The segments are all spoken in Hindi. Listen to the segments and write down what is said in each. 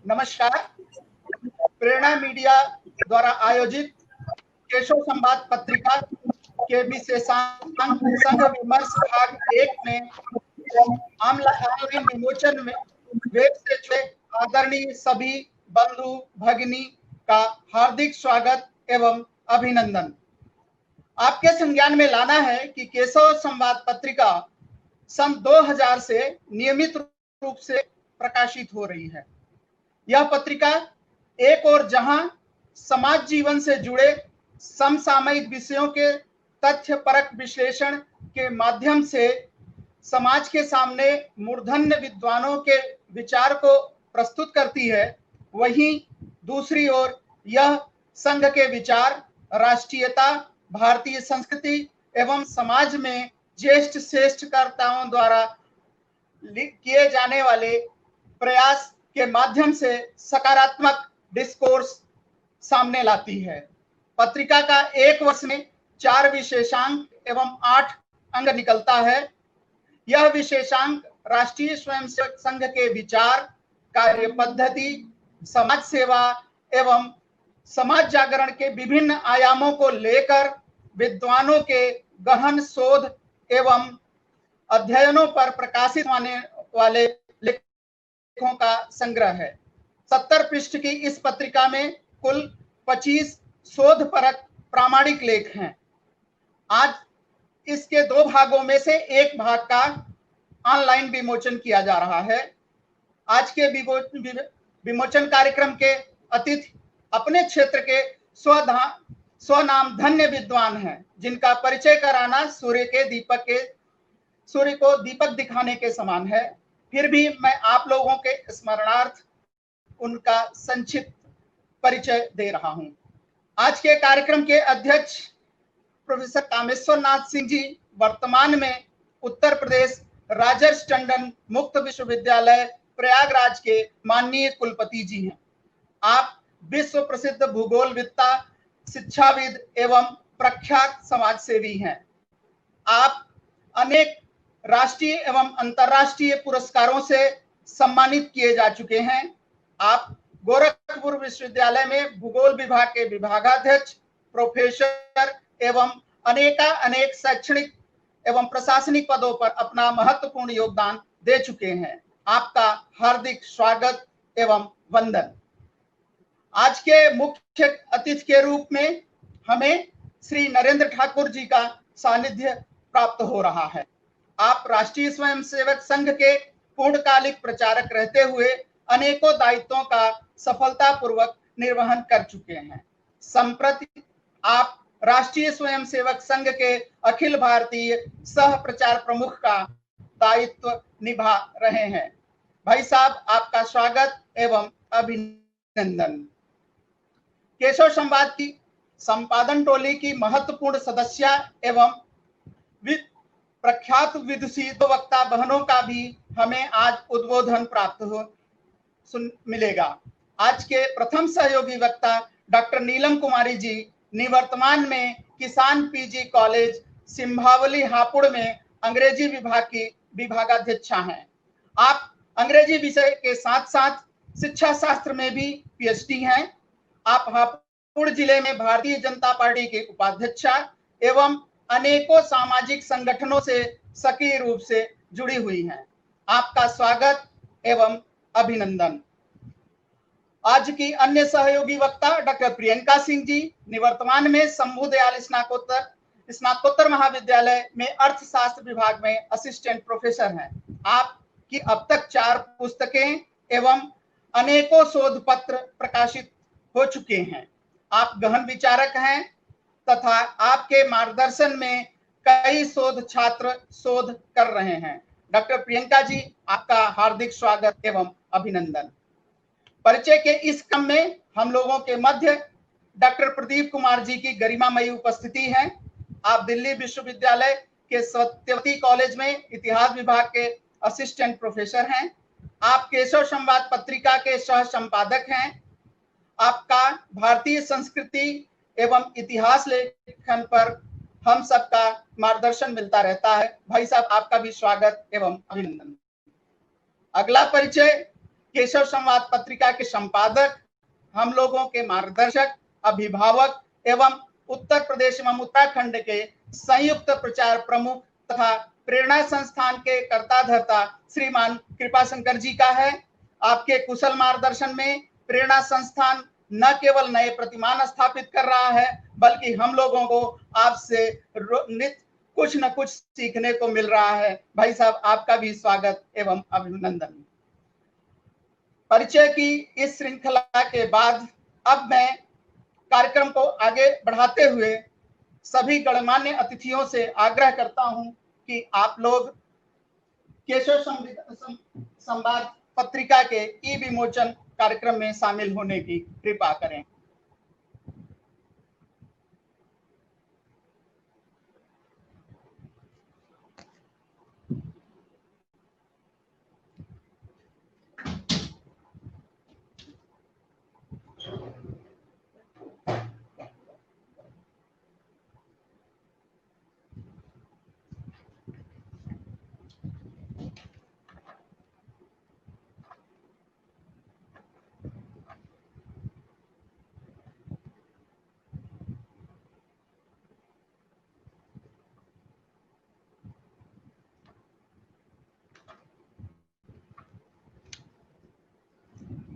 नमस्कार। प्रेरणा मीडिया द्वारा आयोजित केशव संवाद पत्रिका के विशेषांक संघ विमर्श भाग 1 में ऑनलाइन विमोचन में वेब से जुड़े आदरणीय सभी बंधु भगिनी का हार्दिक स्वागत एवं अभिनंदन। आपके संज्ञान में लाना है कि केशव संवाद पत्रिका सन 2000 से नियमित रूप से प्रकाशित हो रही है। यह पत्रिका एक और जहां समाज जीवन से जुड़े समसामयिक विषयों के तथ्यपरक विश्लेषण के माध्यम से समाज के सामने मूर्धन्य विद्वानों के विचार को प्रस्तुत करती है, वहीं दूसरी ओर यह संघ के विचार, राष्ट्रीयता, भारतीय संस्कृति एवं समाज में ज्येष्ठ श्रेष्ठकर्ताओं द्वारा किए जाने वाले प्रयास के माध्यम से सकारात्मक डिस्कोर्स सामने लाती है। पत्रिका का एक वर्ष में 4 विशेषांक एवं 8 अंग निकलता है। यह विशेषांक राष्ट्रीय स्वयंसेवक संघ के विचार, कार्य पद्धति, समाज सेवा एवं समाज जागरण के विभिन्न आयामों को लेकर विद्वानों के गहन शोध एवं अध्ययनों पर प्रकाशित होने वाले लेखों का संग्रह है। 70 पृष्ठ की इस पत्रिका में कुल 25 शोधपरक प्रामाणिक लेख हैं। आज इसके 2 भागों में से एक भाग का ऑनलाइन विमोचन किया जा रहा है। आज के विमोचन कार्यक्रम के अतिथि अपने क्षेत्र के स्वनाम धन्य विद्वान हैं, जिनका परिचय कराना सूर्य को दीपक दिखाने के समान है। फिर भी मैं आप लोगों के स्मरणार्थ उनका संक्षिप्त परिचय दे रहा हूं। आज के कार्यक्रम के अध्यक्ष प्रोफेसर कामेश्वर नाथ सिंह जी वर्तमान में उत्तर प्रदेश राजर्षि टंडन मुक्त विश्वविद्यालय प्रयागराज के माननीय कुलपति जी हैं। आप विश्व प्रसिद्ध भूगोलविद्ता, शिक्षाविद एवं प्रख्यात समाजसेवी हैं। आप अनेक राष्ट्रीय एवं अंतर्राष्ट्रीय पुरस्कारों से सम्मानित किए जा चुके हैं। आप गोरखपुर विश्वविद्यालय में भूगोल विभाग के विभागाध्यक्ष, प्रोफेसर एवं अनेक शैक्षणिक एवं प्रशासनिक पदों पर अपना महत्वपूर्ण योगदान दे चुके हैं। आपका हार्दिक स्वागत एवं वंदन। आज के मुख्य अतिथि के रूप में हमें श्री नरेंद्र ठाकुर जी का सानिध्य प्राप्त हो रहा है। आप राष्ट्रीय स्वयंसेवक संघ के पूर्णकालिक प्रचारक रहते हुए अनेकों दायित्वों का सफलतापूर्वक निर्वहन कर चुके हैं। संप्रति आप राष्ट्रीय स्वयंसेवक संघ के अखिल भारतीय सह प्रचार प्रमुख का दायित्व निभा रहे हैं। भाई साहब, आपका स्वागत एवं अभिनंदन। केशव संवाद की संपादन टोली की महत्वपूर्ण सदस्य एवं प्रख्यात विदुषी वक्ता बहनों का भी हमें आज उद्बोधन प्राप्त मिलेगा। आज के प्रथम सहयोगी वक्ता डॉक्टर नीलम कुमारी जी निवर्तमान में किसान पीजी कॉलेज सिंभावली हापुड़ में अंग्रेजी विभाग की विभागाध्यक्षा हैं। आप अंग्रेजी विषय के साथ साथ शिक्षा शास्त्र में भी पीएचडी हैं। आप हापुड़ जिले में भारतीय जनता पार्टी के उपाध्यक्षा एवं अनेकों सामाजिक संगठनों से सक्रिय रूप से जुड़ी हुई हैं। आपका स्वागत एवं अभिनंदन। आज की अन्य सहयोगी वक्ता डॉक्टर प्रियंका सिंह जी निवर्तमान में शंभू दयाल स्नातकोत्तर महाविद्यालय में अर्थशास्त्र विभाग में असिस्टेंट प्रोफेसर हैं। आपकी अब तक 4 पुस्तकें एवं अनेकों शोध पत्र प्रकाशित हो चुके हैं। आप गहन विचारक हैं तथा आपके मार्गदर्शन में कई शोध छात्र शोध कर रहे हैं। डॉक्टर प्रियंका जी, आपका हार्दिक स्वागत एवं अभिनंदन। परिचय के इस क्रम में हम लोगों के मध्य डॉक्टर प्रदीप कुमार जी की गरिमामयी उपस्थिति है। आप दिल्ली विश्वविद्यालय के सत्यवती कॉलेज में इतिहास विभाग के असिस्टेंट प्रोफेसर हैं। आप केशव संवाद पत्रिका के सह संपादक हैं। आपका भारतीय संस्कृति एवं इतिहास लेखन पर हम सबका मार्गदर्शन मिलता रहता है। भाई साहब, आपका भी स्वागत एवं अभिनंदन। अगला परिचय केशव संवाद पत्रिका के संपादक, हम लोगों के मार्गदर्शक, अभिभावक एवं उत्तर प्रदेश एवं उत्तराखंड के संयुक्त प्रचार प्रमुख तथा प्रेरणा संस्थान के कर्ता धर्ता श्रीमान कृपाशंकर जी का है। आपके कुशल मार्गदर्शन में प्रेरणा संस्थान न केवल नए प्रतिमान स्थापित कर रहा है, बल्कि हम लोगों को आपसे नित्य कुछ न कुछ सीखने को मिल रहा है। भाई साहब, आपका भी स्वागत एवं अभिनंदन। परिचय की इस श्रृंखला के बाद अब मैं कार्यक्रम को आगे बढ़ाते हुए सभी गणमान्य अतिथियों से आग्रह करता हूं कि आप लोग केशव संवाद पत्रिका के ई विमोचन कार्यक्रम में शामिल होने की कृपा करें।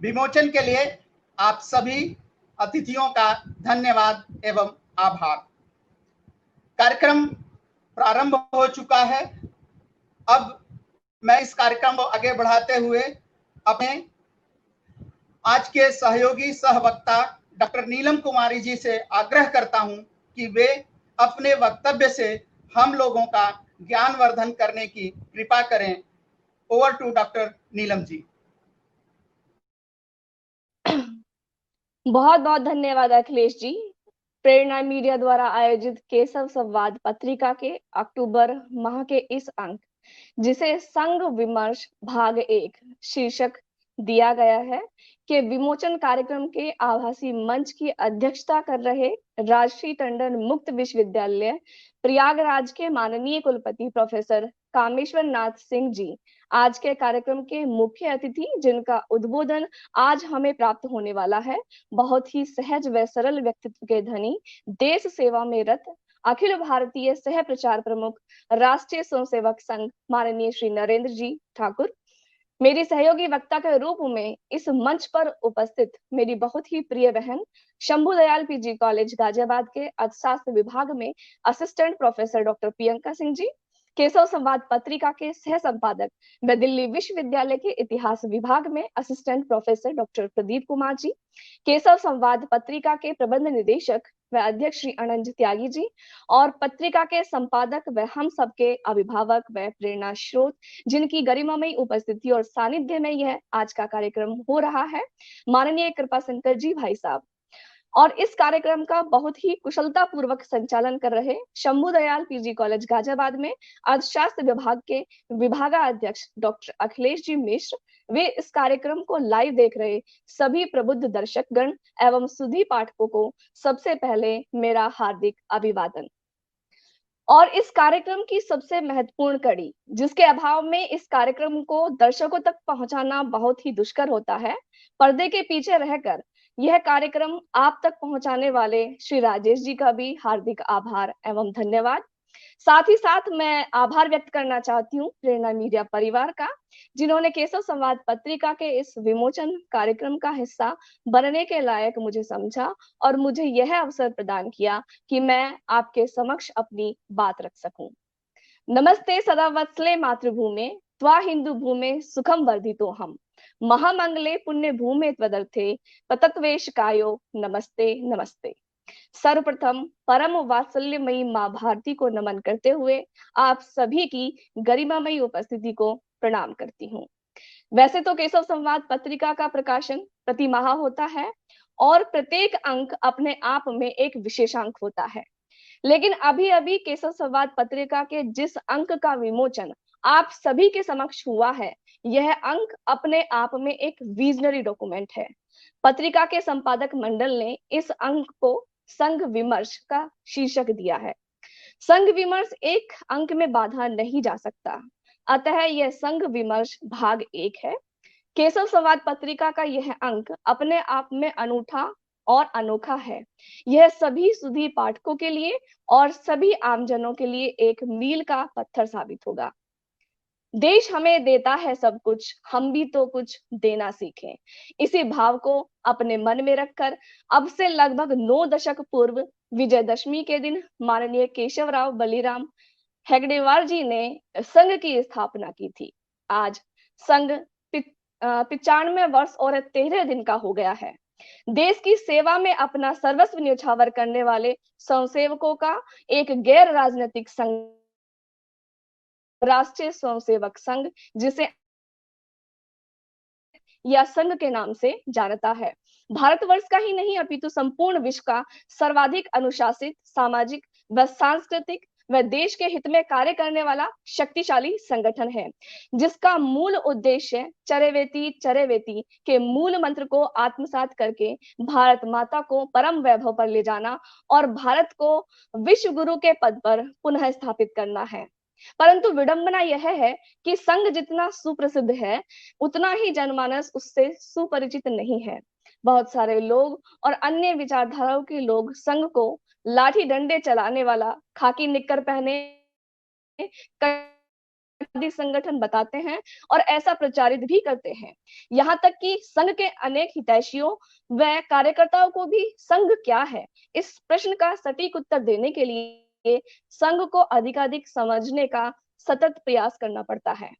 विमोचन के लिए आप सभी अतिथियों का धन्यवाद एवं आभार। कार्यक्रम प्रारंभ हो चुका है। अब मैं इस कार्यक्रम को आगे बढ़ाते हुए अपने आज के सहयोगी सहवक्ता डॉक्टर नीलम कुमारी जी से आग्रह करता हूं कि वे अपने वक्तव्य से हम लोगों का ज्ञानवर्धन करने की कृपा करें। Over to doctor Neelam ji. बहुत बहुत धन्यवाद अखिलेश जी। प्रेरणा मीडिया द्वारा आयोजित केशव संवाद पत्रिका के अक्टूबर माह के इस अंक, जिसे संघ विमर्श भाग 1 शीर्षक दिया गया है, के विमोचन कार्यक्रम के आभासी मंच की अध्यक्षता कर रहे राजश्री टंडन मुक्त विश्वविद्यालय प्रयागराज के माननीय कुलपति प्रोफेसर कामेश्वर नाथ सिंह जी आज के कार्यक्रम के मुख्य अतिथि, जिनका उद्बोधन आज हमें प्राप्त होने वाला है। बहुत ही सहज व सरल व्यक्तित्व के धनी, देश सेवा में रत अखिल भारतीय सह प्रचार प्रमुख राष्ट्रीय स्वयंसेवक संघ माननीय श्री नरेंद्र जी ठाकुर, मेरी सहयोगी वक्ता के रूप में इस मंच पर उपस्थित मेरी बहुत ही प्रिय बहन शंभू दयाल पीजी कॉलेज गाजियाबाद के अर्थशास्त्र विभाग में assistant professor doctor Priyanka Singh ji, Keshav Samvad Patrika के सह संपादक व दिल्ली विश्वविद्यालय के इतिहास विभाग में assistant professor doctor Pradeep Kumar ji, Keshav Samvad Patrika के प्रबंध निदेशक व अध्यक्ष श्री अनंत त्यागी जी, और पत्रिका के संपादक व हम सबके अभिभावक व प्रेरणा स्रोत, जिनकी गरिमामयी उपस्थिति और सानिध्य में यह आज का कार्यक्रम हो रहा है, माननीय कृपाशंकर जी भाई साहब, और इस कार्यक्रम का बहुत ही कुशलता पूर्वक संचालन कर रहे शंभू दयाल पीजी कॉलेज गाजियाबाद में अर्थशास्त्र विभाग के विभागाध्यक्ष डॉक्टर अखिलेश जी मिश्र, वे इस कार्यक्रम को लाइव देख रहे सभी प्रबुद्ध दर्शकगण एवं सुधी पाठकों को सबसे पहले मेरा हार्दिक अभिवादन। और इस कार्यक्रम की सबसे महत्वपूर्ण कड़ी, जिसके अभाव में इस कार्यक्रम को दर्शकों तक पहुंचाना बहुत ही दुष्कर होता है, पर्दे के पीछे रहकर यह कार्यक्रम आप तक पहुंचाने वाले श्री राजेश जी का भी हार्दिक आभार एवं धन्यवाद। साथ ही साथ मैं आभार व्यक्त करना चाहती हूँ प्रेरणा मीडिया परिवार का, जिन्होंने केशव संवाद पत्रिका के इस विमोचन कार्यक्रम का हिस्सा बनने के लायक मुझे समझा और मुझे यह अवसर प्रदान किया कि मैं आपके समक्ष अपनी बात रख सकूं। नमस्ते सदा वत्सले मातृभूमे त्वा हिंदू भूमे सुखम वर्धितो हम, महामंगले पुण्य भूमे त्वदर्थे पतत्वेश कायो नमस्ते नमस्ते। सर्वप्रथम परम वात्सल्यमयी माँ भारती को नमन करते हुए आप सभी की गरिमामयी उपस्थिति को प्रणाम करती हूँ। वैसे तो केशव संवाद पत्रिका का प्रकाशन प्रति माह होता है और प्रत्येक अंक अपने आप में एक विशेषांक होता है, लेकिन अभी अभी केशव संवाद पत्रिका के जिस अंक का विमोचन आप सभी के समक्ष हुआ है, यह अंक अपने आप में एक विजनरी डॉक्यूमेंट है। पत्रिका के संपादक मंडल ने इस अंक को संघ विमर्श का शीर्षक दिया है। संघ विमर्श एक अंक में बांधा नहीं जा सकता, अतः यह संघ विमर्श भाग 1 है। केशव संवाद पत्रिका का यह अंक अपने आप में अनूठा और अनोखा है। यह सभी सुधी पाठकों के लिए और सभी आमजनों के लिए एक मील का पत्थर साबित होगा। देश हमें देता है सब कुछ, हम भी तो कुछ देना सीखें। इसी भाव को अपने मन में रखकर अब से लगभग 9 दशक पूर्व विजयदशमी के दिन माननीय केशवराव बलिराम हेगडेवार जी ने संघ की स्थापना की थी। आज संघ 95 वर्ष और 13 दिन का हो गया है। देश की सेवा में अपना सर्वस्व न्यौछावर करने वाले स्वयंसेवकों का एक गैर राजनीतिक संघ राष्ट्रीय स्वयंसेवक संघ, जिसे या संघ के नाम से जानता है, भारतवर्ष का ही नहीं अपितु संपूर्ण विश्व का सर्वाधिक अनुशासित, सामाजिक व सांस्कृतिक व देश के हित में कार्य करने वाला शक्तिशाली संगठन है, जिसका मूल उद्देश्य चरेवेति चरेवेति के मूल मंत्र को आत्मसात करके भारत माता को परम वैभव पर ले जाना और भारत को विश्व गुरु के पद पर पुनः स्थापित करना है। परंतु विडंबना यह है कि संघ जितना सुप्रसिद्ध है, उतना ही जनमानस उससे सुपरिचित नहीं है। बहुत सारे लोग और अन्य विचारधाराओं के लोग संघ को लाठी डंडे चलाने वाला, खाकी निक्कर पहने संगठन बताते हैं और ऐसा प्रचारित भी करते हैं। यहाँ तक कि संघ के अनेक हितैषियों व कार्यकर्ताओं को भी संघ क्या है, इस प्रश्न का सटीक उत्तर देने के लिए संघ को अधिकाधिक समझने का सतत प्रयास करना पड़ता है।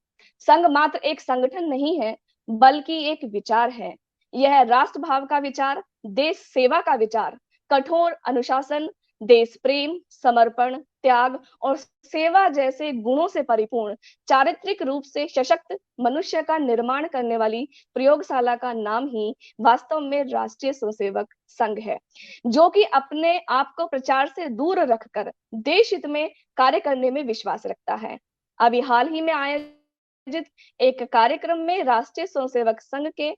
संघ मात्र एक संगठन नहीं है, बल्कि एक विचार है। यह राष्ट्र भाव का विचार, देश सेवा का विचार, कठोर अनुशासन, देश प्रेम, समर्पण, त्याग और सेवा जैसे गुणों से परिपूर्ण, चारित्रिक रूप से सशक्त मनुष्य का निर्माण करने वाली प्रयोगशाला का नाम ही वास्तव में राष्ट्रीय स्वयंसेवक संघ है, जो कि अपने आप को प्रचार से दूर रखकर देश हित में कार्य करने में विश्वास रखता है। अभी हाल ही में आयोजित एक कार्यक्रम में राष्ट्रीय स्वयंसेवक संघ के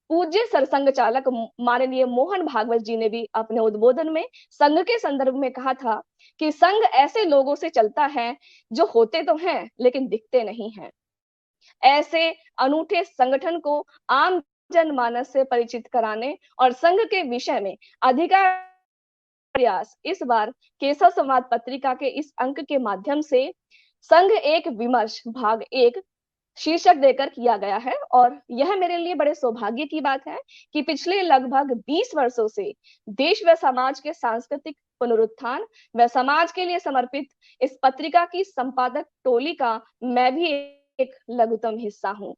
पूज्य सरसंघ चालक माननीय मोहन भागवत जी ने भी अपने उद्बोधन में संघ के संदर्भ में कहा था कि संघ ऐसे लोगों से चलता है जो होते तो हैं लेकिन दिखते नहीं हैं। ऐसे अनूठे संगठन को आम जनमानस से परिचित कराने और संघ के विषय में अधिकार प्रयास इस बार केशव संवाद पत्रिका के इस अंक के माध्यम से संघ एक विमर्श भाग 1 शीर्षक देकर किया गया है। और यह मेरे लिए बड़े सौभाग्य की बात है कि पिछले लगभग 20 वर्षों से देश व समाज के सांस्कृतिक पुनरुत्थान व समाज के लिए समर्पित इस पत्रिका की संपादक टोली का मैं भी एक लघुतम हिस्सा हूँ।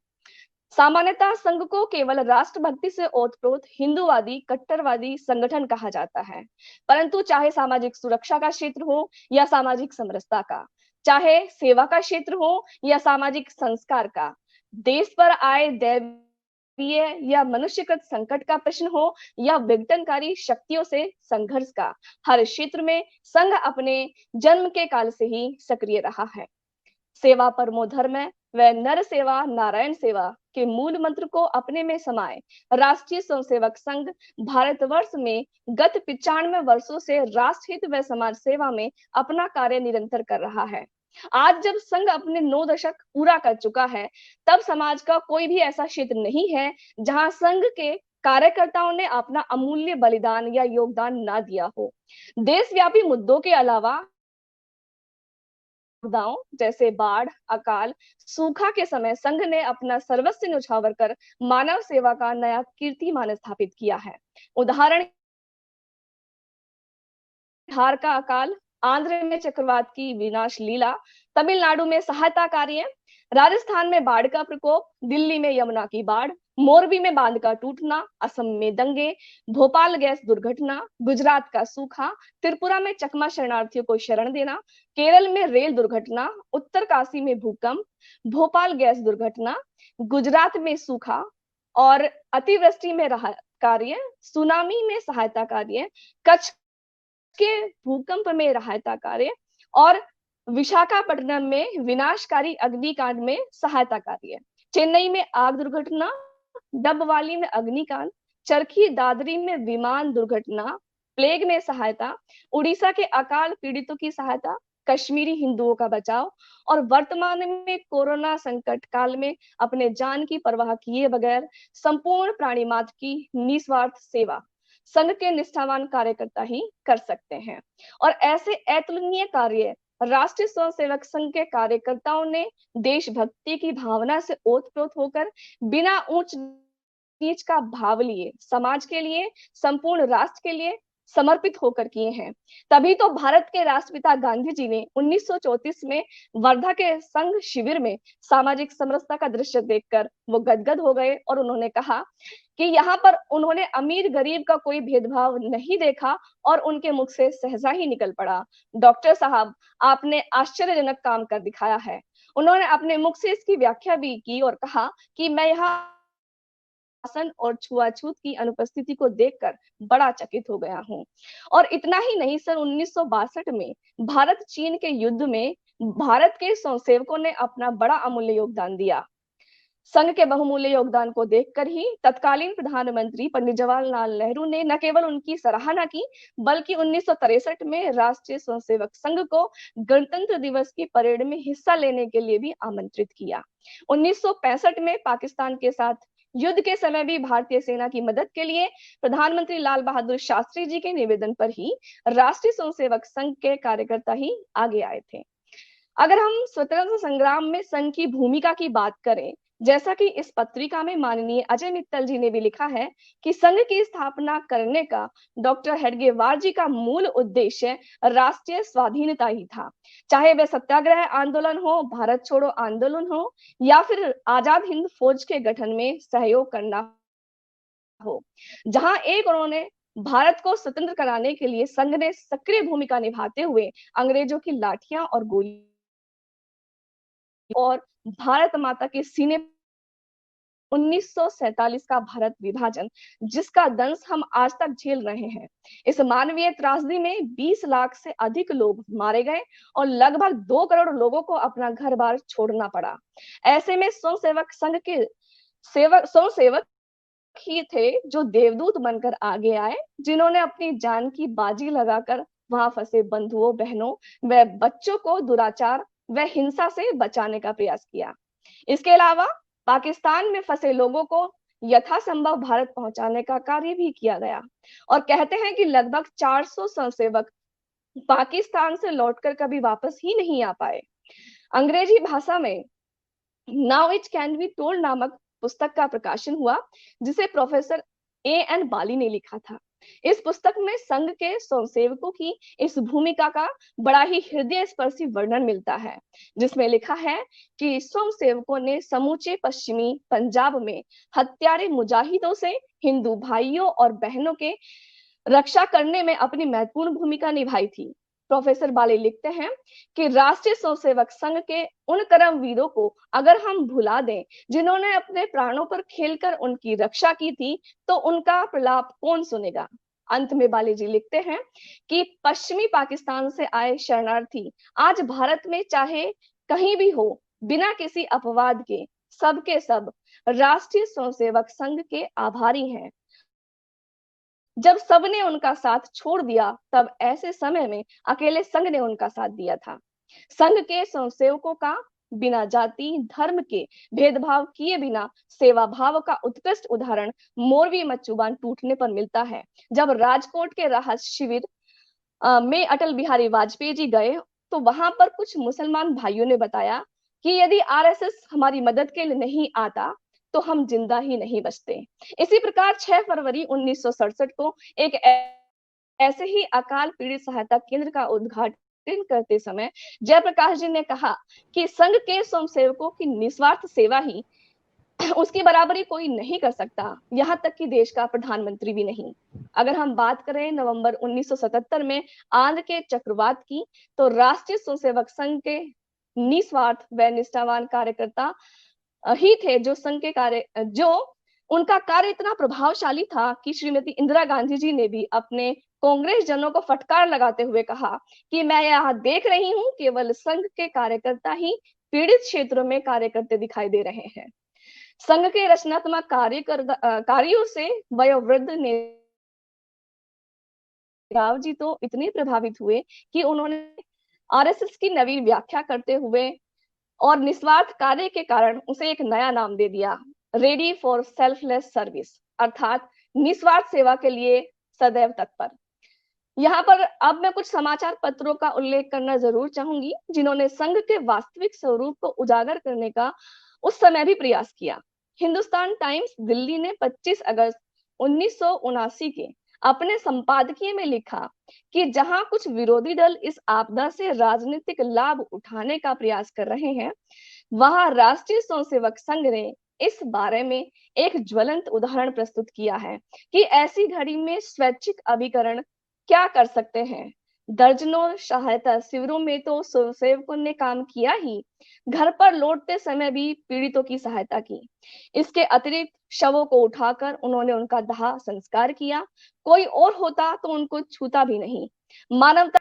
सामान्यतः संघ को केवल राष्ट्रभक्ति से ओतप्रोत हिंदूवादी कट्टरवादी संगठन कहा जाता है, परंतु चाहे सामाजिक सुरक्षा का क्षेत्र हो या सामाजिक समरसता का, चाहे सेवा का क्षेत्र हो या सामाजिक संस्कार का, देश पर आए दैवीय या मनुष्यकृत संकट का प्रश्न हो या विघटनकारी शक्तियों से संघर्ष का, हर क्षेत्र में संघ अपने जन्म के काल से ही सक्रिय रहा है। सेवा परमो धर्म व नर सेवा नारायण सेवा के मूल मंत्र को अपने में समाये राष्ट्रीय स्वयंसेवक संघ भारतवर्ष में गत 95 वर्षों से राष्ट्रहित व समाज सेवा में अपना कार्य निरंतर कर रहा है। आज जब संघ अपने 9 दशक पूरा कर चुका है, तब समाज का कोई भी ऐसा क्षेत्र नहीं है जहां संघ के कार्यकर्ताओं ने अपना अमूल्य बलिदान या योगदान ना दिया हो। देशव्यापी मुद्दों के अलावा आपदाओं जैसे बाढ़, अकाल, सूखा के समय संघ ने अपना सर्वस्व न्यौछावर कर मानव सेवा का नया कीर्तिमान स्थापित किया है। उदाहरण बिहार का अकाल, आंध्र में चक्रवात की विनाश लीला, तमिलनाडु में सहायता कार्य, राजस्थान में बाढ़ का प्रकोप, दिल्ली में यमुना की बाढ़, मोरबी में बांध का टूटना, असम में दंगे, भोपाल गैस दुर्घटना, गुजरात का सूखा, त्रिपुरा में चकमा शरणार्थियों को शरण देना, केरल में रेल दुर्घटना, उत्तरकाशी में भूकंप, भोपाल गैस दुर्घटना, गुजरात में सूखा और अतिवृष्टि में राहत कार्य, सुनामी में सहायता कार्य, कच्छ के भूकंप में सहायता कार्य और विशाखापट्टनम में विनाशकारी अग्निकांड में सहायता कार्य, चेन्नई में आग दुर्घटना, डबवाली में अग्निकांड, चरखी दादरी में विमान दुर्घटना, प्लेग में सहायता, उड़ीसा के अकाल पीड़ितों की सहायता, कश्मीरी हिंदुओं का बचाव और वर्तमान में कोरोना संकट काल में अपने जान की परवाह किए बगैर संपूर्ण प्राणी मात्र की निस्वार्थ सेवा संघ के निष्ठावान कार्यकर्ता ही कर सकते हैं। और ऐसे अतुलनीय कार्य राष्ट्रीय स्वयंसेवक संघ के कार्यकर्ताओं ने देशभक्ति की भावना से ओतप्रोत होकर बिना ऊंच नीच का भाव लिए समाज के लिए, संपूर्ण राष्ट्र के लिए समर्पित होकर किए हैं। तभी तो भारत के राष्ट्रपिता गांधी जी ने 1934 में वर्धा के संघ शिविर में सामाजिक समरसता का दृश्य देखकर वो गदगद हो गए और उन्होंने कहा कि यहाँ पर उन्होंने अमीर गरीब का कोई भेदभाव नहीं देखा और उनके मुख से सहजा ही निकल पड़ा, डॉक्टर साहब आपने आश्चर्यजनक काम कर दिखाया है। उन्होंने अपने मुख से इसकी व्याख्या भी की और कहा कि मैं यहाँ शासन और छुआछूत की अनुपस्थिति को देखकर बड़ा चकित हो गया हूँ। और इतना ही नहीं, सन 1962 में भारत चीन के युद्ध में भारत के स्वयंसेवकों ने अपना बड़ा अमूल्य योगदान दिया। संघ के बहुमूल्य योगदान को देखकर ही तत्कालीन प्रधानमंत्री पंडित जवाहरलाल नेहरू ने न केवल उनकी सराहना की बल्कि 1963 में राष्ट्रीय स्वयंसेवक संघ को गणतंत्र दिवस की परेड में हिस्सा लेने के लिए भी आमंत्रित किया। 1965 में पाकिस्तान के साथ युद्ध के समय भी भारतीय सेना की मदद के लिए प्रधानमंत्री लाल बहादुर शास्त्री जी के निवेदन पर ही राष्ट्रीय स्वयंसेवक संघ के कार्यकर्ता ही आगे आए थे। अगर हम स्वतंत्रता संग्राम में संघ की भूमिका की बात करें, जैसा कि इस पत्रिका में माननीय अजय मित्तल जी ने भी लिखा है कि संघ की स्थापना करने का डॉक्टर हेडगेवार जी का मूल उद्देश्य राष्ट्रीय स्वाधीनता ही था। चाहे वह सत्याग्रह आंदोलन हो, भारत छोड़ो आंदोलन हो या फिर आजाद हिंद फौज के गठन में सहयोग करना हो, जहां एक उन्होंने भारत को स्वतंत्र कराने के लिए संघ ने सक्रिय भूमिका निभाते हुए अंग्रेजों की लाठियां और गोली और भारत माता के सीने 1947 का भारत विभाजन, जिसका दंश हम आज तक झेल रहे हैं। इस मानवीय त्रासदी में 20 लाख से अधिक लोग मारे गए और लगभग 2 करोड़ लोगों को अपना घर बार छोड़ना पड़ा। ऐसे में स्वयंसेवक संघ के स्वयंसेवक ही थे जो देवदूत बनकर आगे आए, जिन्होंने अपनी जान की बाजी लगाकर वहां फंसे बंधुओं, बहनों व बच्चों को दुराचार व हिंसा से बचाने का प्रयास किया। इसके अलावा पाकिस्तान में फंसे लोगों को यथासंभव भारत पहुंचाने का कार्य भी किया गया और कहते हैं कि लगभग 400 स्वयंसेवक पाकिस्तान से लौटकर कभी वापस ही नहीं आ पाए। अंग्रेजी भाषा में now it can be told नामक पुस्तक का प्रकाशन हुआ, जिसे प्रोफेसर A.N. बाली ने लिखा था। इस पुस्तक में संघ के स्वयंसेवकों की इस भूमिका का बड़ा ही हृदय स्पर्शी वर्णन मिलता है, जिसमें लिखा है कि स्वयंसेवकों ने समूचे पश्चिमी पंजाब में हत्यारे मुजाहिदों से हिंदू भाइयों और बहनों के रक्षा करने में अपनी महत्वपूर्ण भूमिका निभाई थी। प्रोफेसर बाली लिखते हैं कि राष्ट्रीय स्वयंसेवक संघ के उन कर्मवीरों को अगर हम भुला दें जिन्होंने अपने प्राणों पर खेलकर उनकी रक्षा की थी, तो उनका प्रलाप कौन सुनेगा। अंत में बाली जी लिखते हैं कि पश्चिमी पाकिस्तान से आए शरणार्थी आज भारत में चाहे कहीं भी हो, बिना किसी अपवाद के सबके सब राष्ट्रीय स्वयंसेवक संघ के आभारी हैं। जब सबने उनका साथ छोड़ दिया, तब ऐसे समय में अकेले संघ ने उनका साथ दिया था। संघ के स्वयंसेवकों का बिना जाति धर्म के भेदभाव किए बिना सेवा भाव का उत्कृष्ट उदाहरण मोरवी मच्छुबान टूटने पर मिलता है। जब राजकोट के राहत शिविर में अटल बिहारी वाजपेयी जी गए, तो वहां पर कुछ मुसलमान भाइयों ने बताया कि यदि आरएसएस हमारी मदद के लिए नहीं आता तो हम जिंदा ही नहीं बचते। इसी प्रकार 6 फरवरी 1967 को एक ऐसे ही अकाल पीड़ित सहायता केंद्र का उद्घाटन करते समय जयप्रकाश जी ने कहा कि संघ के स्वयंसेवकों की निस्वार्थ सेवा ही उसकी बराबरी कोई नहीं कर सकता, यहाँ तक कि देश का प्रधानमंत्री भी नहीं। अगर हम बात करें नवंबर 1977 में आंध्र के चक्रवात की, तो राष्ट्रीय स्वयंसेवक संघ के निस्वार्थ व निष्ठावान कार्यकर्ता ही थे जो उनका कार्य इतना प्रभावशाली था कि श्रीमती इंदिरा गांधी जी ने भी अपने कांग्रेस जनों को फटकार लगाते हुए कहा कि मैं यहाँ देख रही हूँ केवल संघ के कार्यकर्ता ही पीड़ित क्षेत्रों में कार्य करते दिखाई दे रहे हैं। संघ के रचनात्मक कार्यों से वयोवृद्ध नेताजी तो इतने प्रभावित हुए कि उन्होंने आरएसएस की नवीन व्याख्या करते हुए और निस्वार्थ कार्य के कारण उसे एक नया नाम दे दिया, रेडी फॉर सेल्फलेस सर्विस, अर्थात निस्वार्थ सेवा के लिए सदैव तत्पर। यहाँ पर अब मैं कुछ समाचार पत्रों का उल्लेख करना जरूर चाहूंगी जिन्होंने संघ के वास्तविक स्वरूप को उजागर करने का उस समय भी प्रयास किया। हिंदुस्तान टाइम्स दिल्ली ने 25 अगस्त 1979 के अपने संपादकीय में लिखा कि जहां कुछ विरोधी दल इस आपदा से राजनीतिक लाभ उठाने का प्रयास कर रहे हैं, वहां राष्ट्रीय स्वयंसेवक संघ ने इस बारे में एक ज्वलंत उदाहरण प्रस्तुत किया है कि ऐसी घड़ी में स्वैच्छिक अभिकरण क्या कर सकते हैं। दर्जनों सहायता शिविरों में तो स्वयंसेवकों ने काम किया ही, घर पर लौटते समय भी पीड़ितों की सहायता की। इसके अतिरिक्त शवों को उठाकर उन्होंने उनका दाह संस्कार किया। कोई और होता तो उनको छूता भी नहीं। मानवता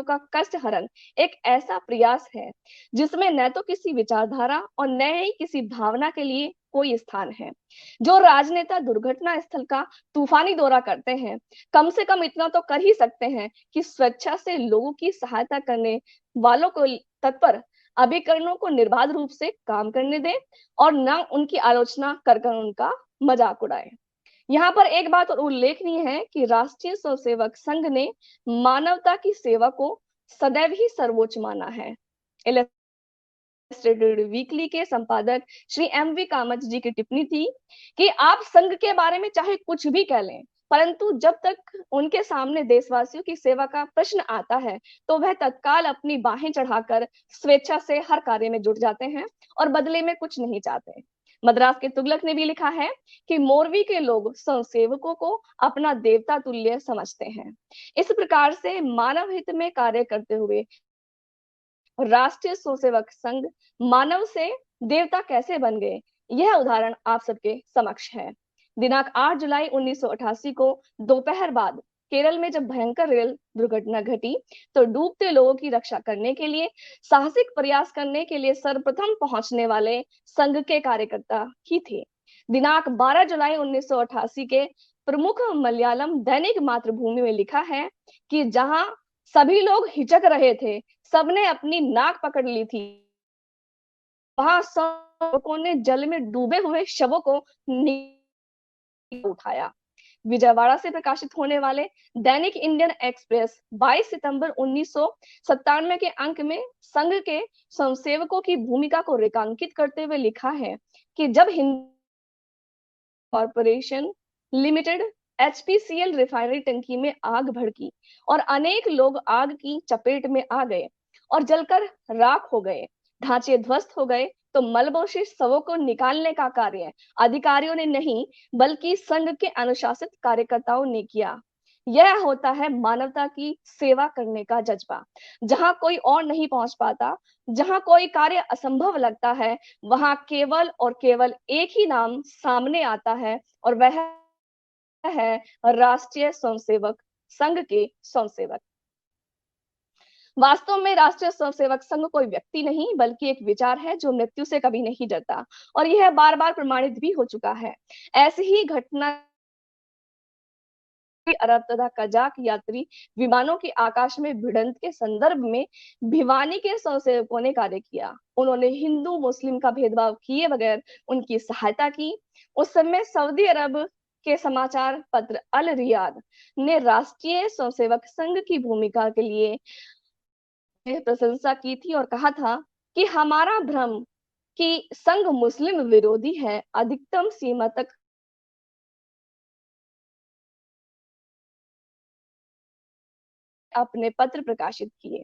का कष्ट हरण एक ऐसा प्रयास है जिसमें न तो किसी विचारधारा और न ही किसी भावना के लिए कोई स्थान है। जो राजनेता दुर्घटना स्थल का तूफानी दौरा करते हैं, कम से कम इतना तो कर ही सकते हैं कि स्वेच्छा से लोगों की सहायता करने वालों को तत्पर अभिकरणों को निर्बाध रूप से काम करने दें और न उनकी आलोचना कर उनका मजाक उड़ाए। यहाँ पर एक बात और उल्लेखनीय है कि राष्ट्रीय स्वयंसेवक संघ ने मानवता की सेवा को सदैव ही सर्वोच्च माना है। इलस्ट्रेटेड वीकली के संपादक श्री एम.वी. कामत जी की टिप्पणी थी कि आप संघ के बारे में चाहे कुछ भी कह लें, परंतु जब तक उनके सामने देशवासियों की सेवा का प्रश्न आता है तो वह तत्काल अपनी बाहें चढ़ाकर स्वेच्छा से हर कार्य में जुट जाते हैं और बदले में कुछ नहीं चाहते। मद्रास के तुगलक ने भी लिखा है कि मोरवी के लोग स्वयंसेवकों को अपना देवता तुल्य समझते हैं। इस प्रकार से मानव हित में कार्य करते हुए राष्ट्रीय स्वयंसेवक संघ मानव से देवता कैसे बन गए, यह उदाहरण आप सबके समक्ष है। दिनांक 8 जुलाई 1988 को दोपहर बाद केरल में जब भयंकर रेल दुर्घटना घटी तो डूबते लोगों की रक्षा करने के लिए साहसिक प्रयास करने के लिए सर्वप्रथम पहुंचने वाले संघ के कार्यकर्ता ही थे। दिनांक 12 जुलाई 1988 के प्रमुख मलयालम दैनिक मातृभूमि में लिखा है कि जहां सभी लोग हिचक रहे थे, सबने अपनी नाक पकड़ ली थी, वहां सबों ने जल में डूबे हुए शवों को उठाया। विजयवाड़ा से प्रकाशित होने वाले दैनिक इंडियन एक्सप्रेस 22 सितंबर 1997 के अंक में संघ के स्वयंसेवकों की भूमिका को रेखांकित करते हुए लिखा है कि जब Hind corporation limited HPCL refinery टंकी में आग भड़की और अनेक लोग आग की चपेट में आ गए और जलकर राख हो गए, ढांचे ध्वस्त हो गए, तो मलबोशित शवों को निकालने का कार्य अधिकारियों ने नहीं बल्कि संघ के अनुशासित कार्यकर्ताओं ने किया। यह होता है मानवता की सेवा करने का जज्बा। जहां कोई और नहीं पहुंच पाता, जहां कोई कार्य असंभव लगता है, वहां केवल और केवल एक ही नाम सामने आता है और वह है राष्ट्रीय स्वयंसेवक संघ के स्वयंसेवक। वास्तव में राष्ट्रीय स्वयंसेवक संघ कोई व्यक्ति नहीं बल्कि एक विचार है जो मृत्यु से कभी नहीं डरता और यह बार बार प्रमाणित भी हो चुका है। ऐसी ही घटना अरब तथा कजाक यात्री विमानों की आकाश में भिड़ंत के संदर्भ में भिवानी के स्वयंसेवकों ने कार्य किया। उन्होंने हिंदू मुस्लिम का भेदभाव किए बगैर उनकी सहायता की। उस समय सऊदी अरब के समाचार पत्र अल रियाद ने राष्ट्रीय स्वयंसेवक संघ की भूमिका के लिए प्रशंसा की थी और कहा था कि हमारा भ्रम कि संघ मुस्लिम विरोधी है अधिकतम सीमा तक अपने पत्र प्रकाशित किए।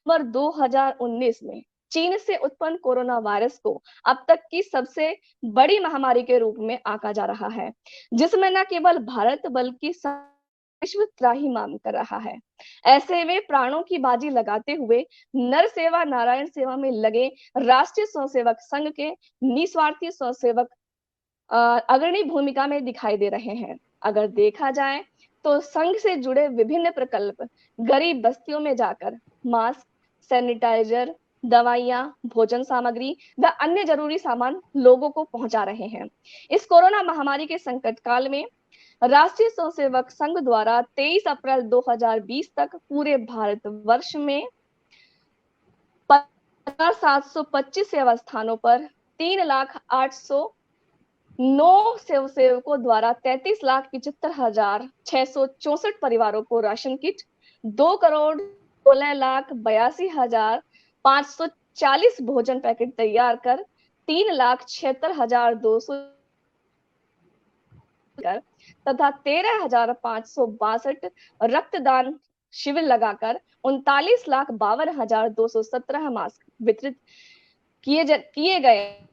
2019 में चीन से उत्पन्न कोरोना वायरस को अब तक की सबसे बड़ी महामारी के रूप में आंका जा रहा है, जिसमें न केवल भारत बल्कि विश्व त्राहिमाम कर रहा है। ऐसे में प्राणों की बाजी लगाते हुए नर सेवा नारायण सेवा में लगे राष्ट्रीय स्वयंसेवक संघ के निस्वार्थी स्वयंसेवक अग्रणी भूमिका में दिखाई दे रहे हैं। अगर देखा जाए तो संघ से जुड़े विभिन्न प्रकल्प गरीब बस्तियों में जाकर मास्क, सैनिटाइजर, दवाइयां, भोजन सामग्री व अन्य जरूरी सामान लोगों को पहुंचा रहे हैं। इस कोरोना महामारी के संकट काल में राष्ट्रीय स्वयंसेवक संघ द्वारा 23 अप्रैल 2020 तक पूरे भारतवर्ष में 725 सेवा स्थानों पर 3,08,9 स्वयंसेवकों द्वारा 33,75,664 परिवारों को राशन किट, 2,16,82,540 भोजन पैकेट तैयार कर 3,76,200 तथा 13,562 रक्तदान शिविर लगाकर 39,52,217 मास्क वितरित किए गए।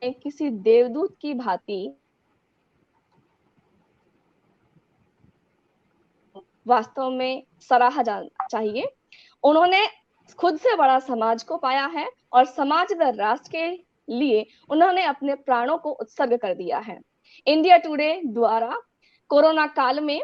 किसी देवदूत की भांति वास्तव में सराहा जाना चाहिए। उन्होंने खुद से बड़ा समाज को पाया है और समाज व राष्ट्र के लिए उन्होंने अपने प्राणों को उत्सर्ग कर दिया है। इंडिया टुडे द्वारा कोरोना काल में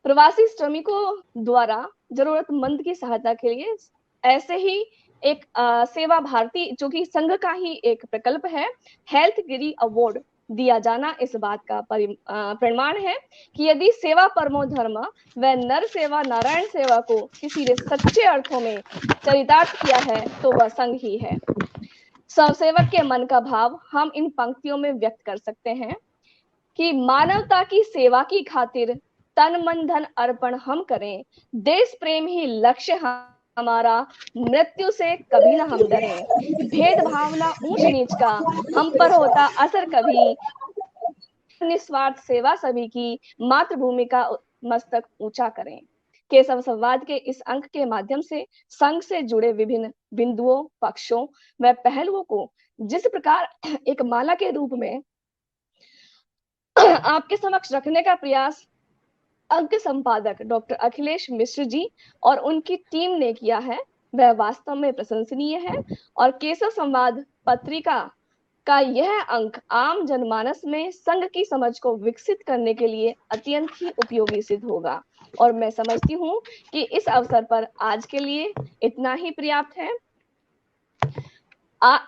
प्रवासी श्रमिकों द्वारा जरूरतमंद की सहायता के लिए ऐसे ही एक सेवा भारती, जो कि संघ का ही एक प्रकल्प है, हेल्थ गिरी अवार्ड दिया जाना इस बात का प्रमाण है कि यदि सेवा परमो धर्म व नर सेवा नारायण सेवा को किसी ने सच्चे अर्थों में चरितार्थ किया है तो वह संघ ही है। स्वयंसेवक के मन का भाव हम इन पंक्तियों में व्यक्त कर सकते हैं कि मानवता की सेवा की खातिर तन मन धन अर्पण हम करें, देश प्रेम ही लक्ष्य हमारा, मृत्यु से कभी ना हम डरें, भेदभाव ना ऊंच नीच का हम पर होता असर कभी, निस्वार्थ सेवा सभी की, मातृभूमि का मस्तक ऊंचा करें। केशव संवाद के इस अंक के माध्यम से संघ से जुड़े विभिन्न बिंदुओं, पक्षों व पहलुओं को जिस प्रकार एक माला के रूप में आपके समक्ष रखने का प्रयास अंक संपादक डॉक्टर अखिलेश मिश्र जी और उनकी टीम ने किया है, वह वास्तव में प्रशंसनीय है और केशव संवाद पत्रिका का यह अंक आम जनमानस में संघ की समझ को विकसित करने के लिए अत्यंत ही उपयोगी सिद्ध होगा। और मैं समझती हूँ कि इस अवसर पर आज के लिए इतना ही पर्याप्त है।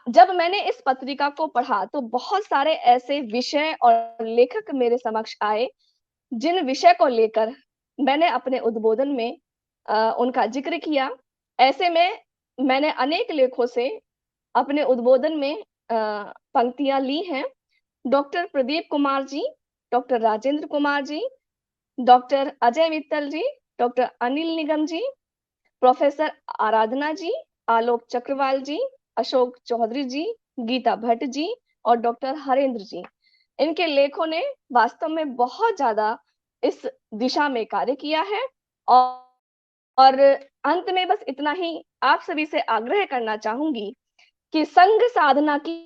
जब मैंने इस पत्रिका को पढ़ा तो बहुत सारे ऐसे विषय और लेखक मेरे समक्ष आए जिन विषय को लेकर मैंने अपने उद्बोधन में उनका जिक्र किया। ऐसे में मैंने अनेक लेखों से अपने उद्बोधन में पंक्तियां ली हैं। डॉक्टर प्रदीप कुमार जी, डॉक्टर राजेंद्र कुमार जी, डॉक्टर अजय मित्तल जी, डॉक्टर अनिल निगम जी, प्रोफेसर आराधना जी, आलोक चक्रवाल जी, अशोक चौधरी जी, गीता भट्ट जी और डॉक्टर हरेंद्र जी। इनके लेखों ने वास्तव में बहुत ज्यादा इस दिशा में कार्य किया है और अंत में बस इतना ही आप सभी से आग्रह करना चाहूंगी कि संघ साधना की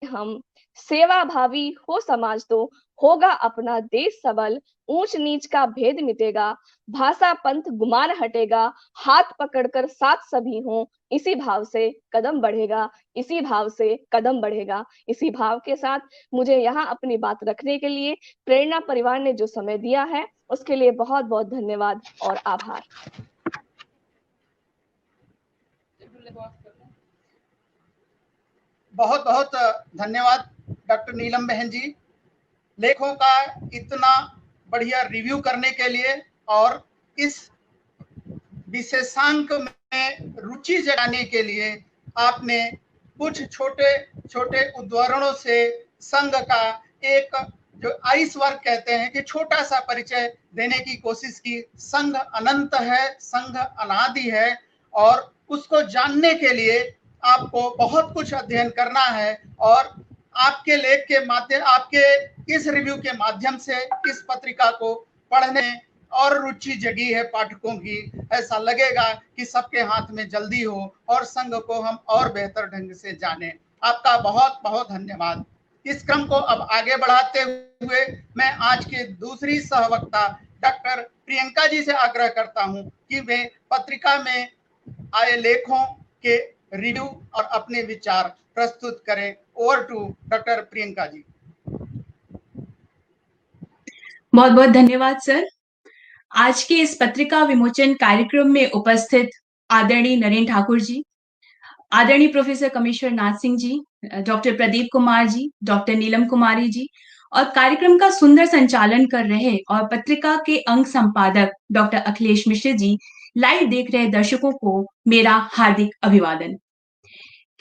हम सेवा भावी हो समाज तो होगा अपना देश सबल, ऊंच नीच का भेद मिटेगा, भाषा पंथ गुमान हटेगा, हाथ पकड़कर साथ सभी हों, इसी भाव से कदम बढ़ेगा, इसी भाव से कदम बढ़ेगा। इसी भाव के साथ मुझे यहाँ अपनी बात रखने के लिए प्रेरणा परिवार ने जो समय दिया है उसके लिए बहुत बहुत धन्यवाद और आभार। बहुत बहुत धन्यवाद डॉक्टर नीलम बहन जी, लेखों का इतना बढ़िया रिव्यू करने के लिए और इस विशेषांक में रुचि जगाने के लिए आपने कुछ छोटे छोटे उदाहरणों से संघ का एक जो आइस वर्क कहते हैं कि छोटा सा परिचय देने की कोशिश की। संघ अनंत है, संघ अनादि है और उसको जानने के लिए आपको बहुत कुछ अध्ययन करना है और आपके लेख के माध्यम, आपके इस रिव्यू के माध्यम से इस पत्रिका को पढ़ने और रुचि जगी है पाठकों की। ऐसा लगेगा कि सबके हाथ में जल्दी हो और संघ को हम और बेहतर ढंग से जाने। आपका बहुत बहुत धन्यवाद। इस क्रम को अब आगे बढ़ाते हुए मैं आज के दूसरी सहवक्ता डॉक्टर प्रियंका जी से आग्रह करता हूं कि वे पत्रिका में आए लेखों के रिव्यू और अपने विचार प्रस्तुत करें। Over to doctor Priyanka ji. बहुत बहुत धन्यवाद सर। आज के इस पत्रिका विमोचन कार्यक्रम में उपस्थित आदरणीय नरेंद्र ठाकुर जी, आदरणीय प्रोफेसर कमेश्वर नाथ सिंह जी, डॉक्टर प्रदीप कुमार जी, डॉक्टर नीलम कुमारी जी और कार्यक्रम का सुंदर संचालन कर रहे और पत्रिका के अंक संपादक डॉक्टर अखिलेश मिश्र जी, लाइव देख रहे दर्शकों को मेरा हार्दिक अभिवादन।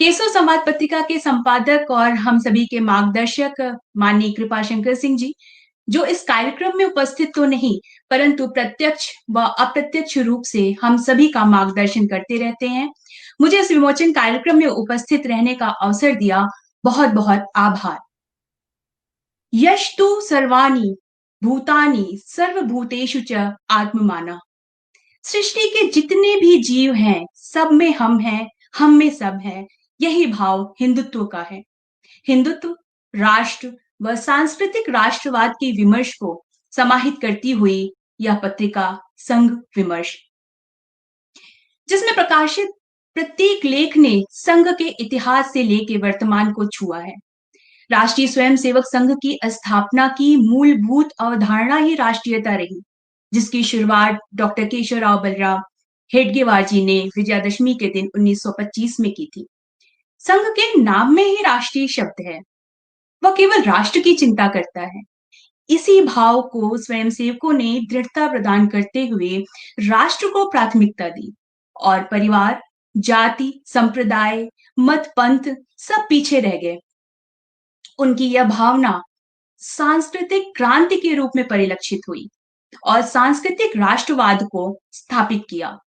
केसव संवाद पत्रिका के संपादक और हम सभी के मार्गदर्शक माननीय कृपाशंकर सिंह जी, जो इस कार्यक्रम में उपस्थित तो नहीं परंतु प्रत्यक्ष व अप्रत्यक्ष रूप से हम सभी का मार्गदर्शन करते रहते हैं, मुझे इस विमोचन कार्यक्रम में उपस्थित रहने का अवसर दिया, बहुत बहुत आभार। यस्तु सर्वाणि भूतानि सर्वभूतेषु च आत्ममाना। सृष्टि के जितने भी जीव हैं, सब में हम हैं, हम में सब है। यही भाव हिंदुत्व का है। हिंदुत्व राष्ट्र व सांस्कृतिक राष्ट्रवाद के विमर्श को समाहित करती हुई यह पत्रिका संघ विमर्श, जिसमें प्रकाशित प्रत्येक लेख ने संघ के इतिहास से लेकर वर्तमान को छुआ है। राष्ट्रीय स्वयंसेवक संघ की स्थापना की मूलभूत अवधारणा ही राष्ट्रीयता रही, जिसकी शुरुआत डॉक्टर केशवराव बलराम हेडगेवार जी ने विजयादशमी के दिन 1925 में की थी। संघ के नाम में ही राष्ट्रीय शब्द है, वह केवल राष्ट्र की चिंता करता है। इसी भाव को स्वयंसेवकों ने दृढ़ता प्रदान करते हुए राष्ट्र को प्राथमिकता दी और परिवार, जाति, संप्रदाय, मत, पंथ सब पीछे रह गए। उनकी यह भावना सांस्कृतिक क्रांति के रूप में परिलक्षित हुई और सांस्कृतिक राष्ट्रवाद को स्थापित किया।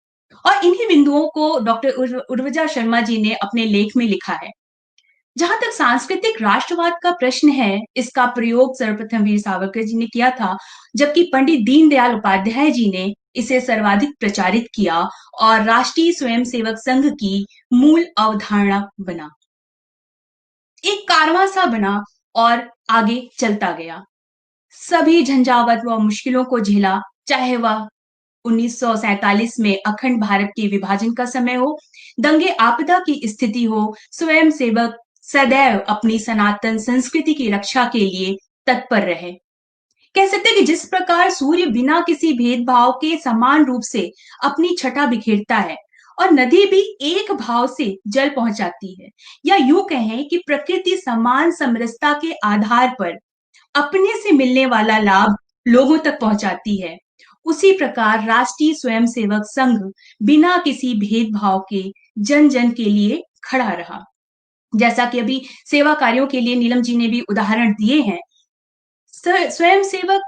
और इन्हीं बिंदुओं को डॉक्टर उर्वजा शर्मा जी ने अपने लेख में लिखा है। जहां तक सांस्कृतिक राष्ट्रवाद का प्रश्न है, इसका प्रयोग सर्वप्रथम वीर सावरकर जी ने किया था, जबकि पंडित दीनदयाल उपाध्याय जी ने इसे सर्वाधिक प्रचारित किया और राष्ट्रीय स्वयंसेवक संघ की मूल अवधारणा बना। एक कारवां सा बना और आगे चलता गया। सभी झंझावत व मुश्किलों को झेला, चाहे वह 1947 में अखंड भारत के विभाजन का समय हो, दंगे आपदा की स्थिति हो, स्वयंसेवक सदैव अपनी सनातन संस्कृति की रक्षा के लिए तत्पर रहे। कह सकते हैं कि जिस प्रकार सूर्य बिना किसी भेदभाव के समान रूप से अपनी छटा बिखेरता है और नदी भी एक भाव से जल पहुंचाती है, या यूं कहें कि प्रकृति समान समरसता के आधार पर अपने से मिलने वाला लाभ लोगों तक पहुंचाती है, उसी प्रकार राष्ट्रीय स्वयंसेवक संघ बिना किसी भेदभाव के जन जन के लिए खड़ा रहा। जैसा कि अभी सेवा कार्यों के लिए नीलम जी ने भी उदाहरण दिए हैं, स्वयंसेवक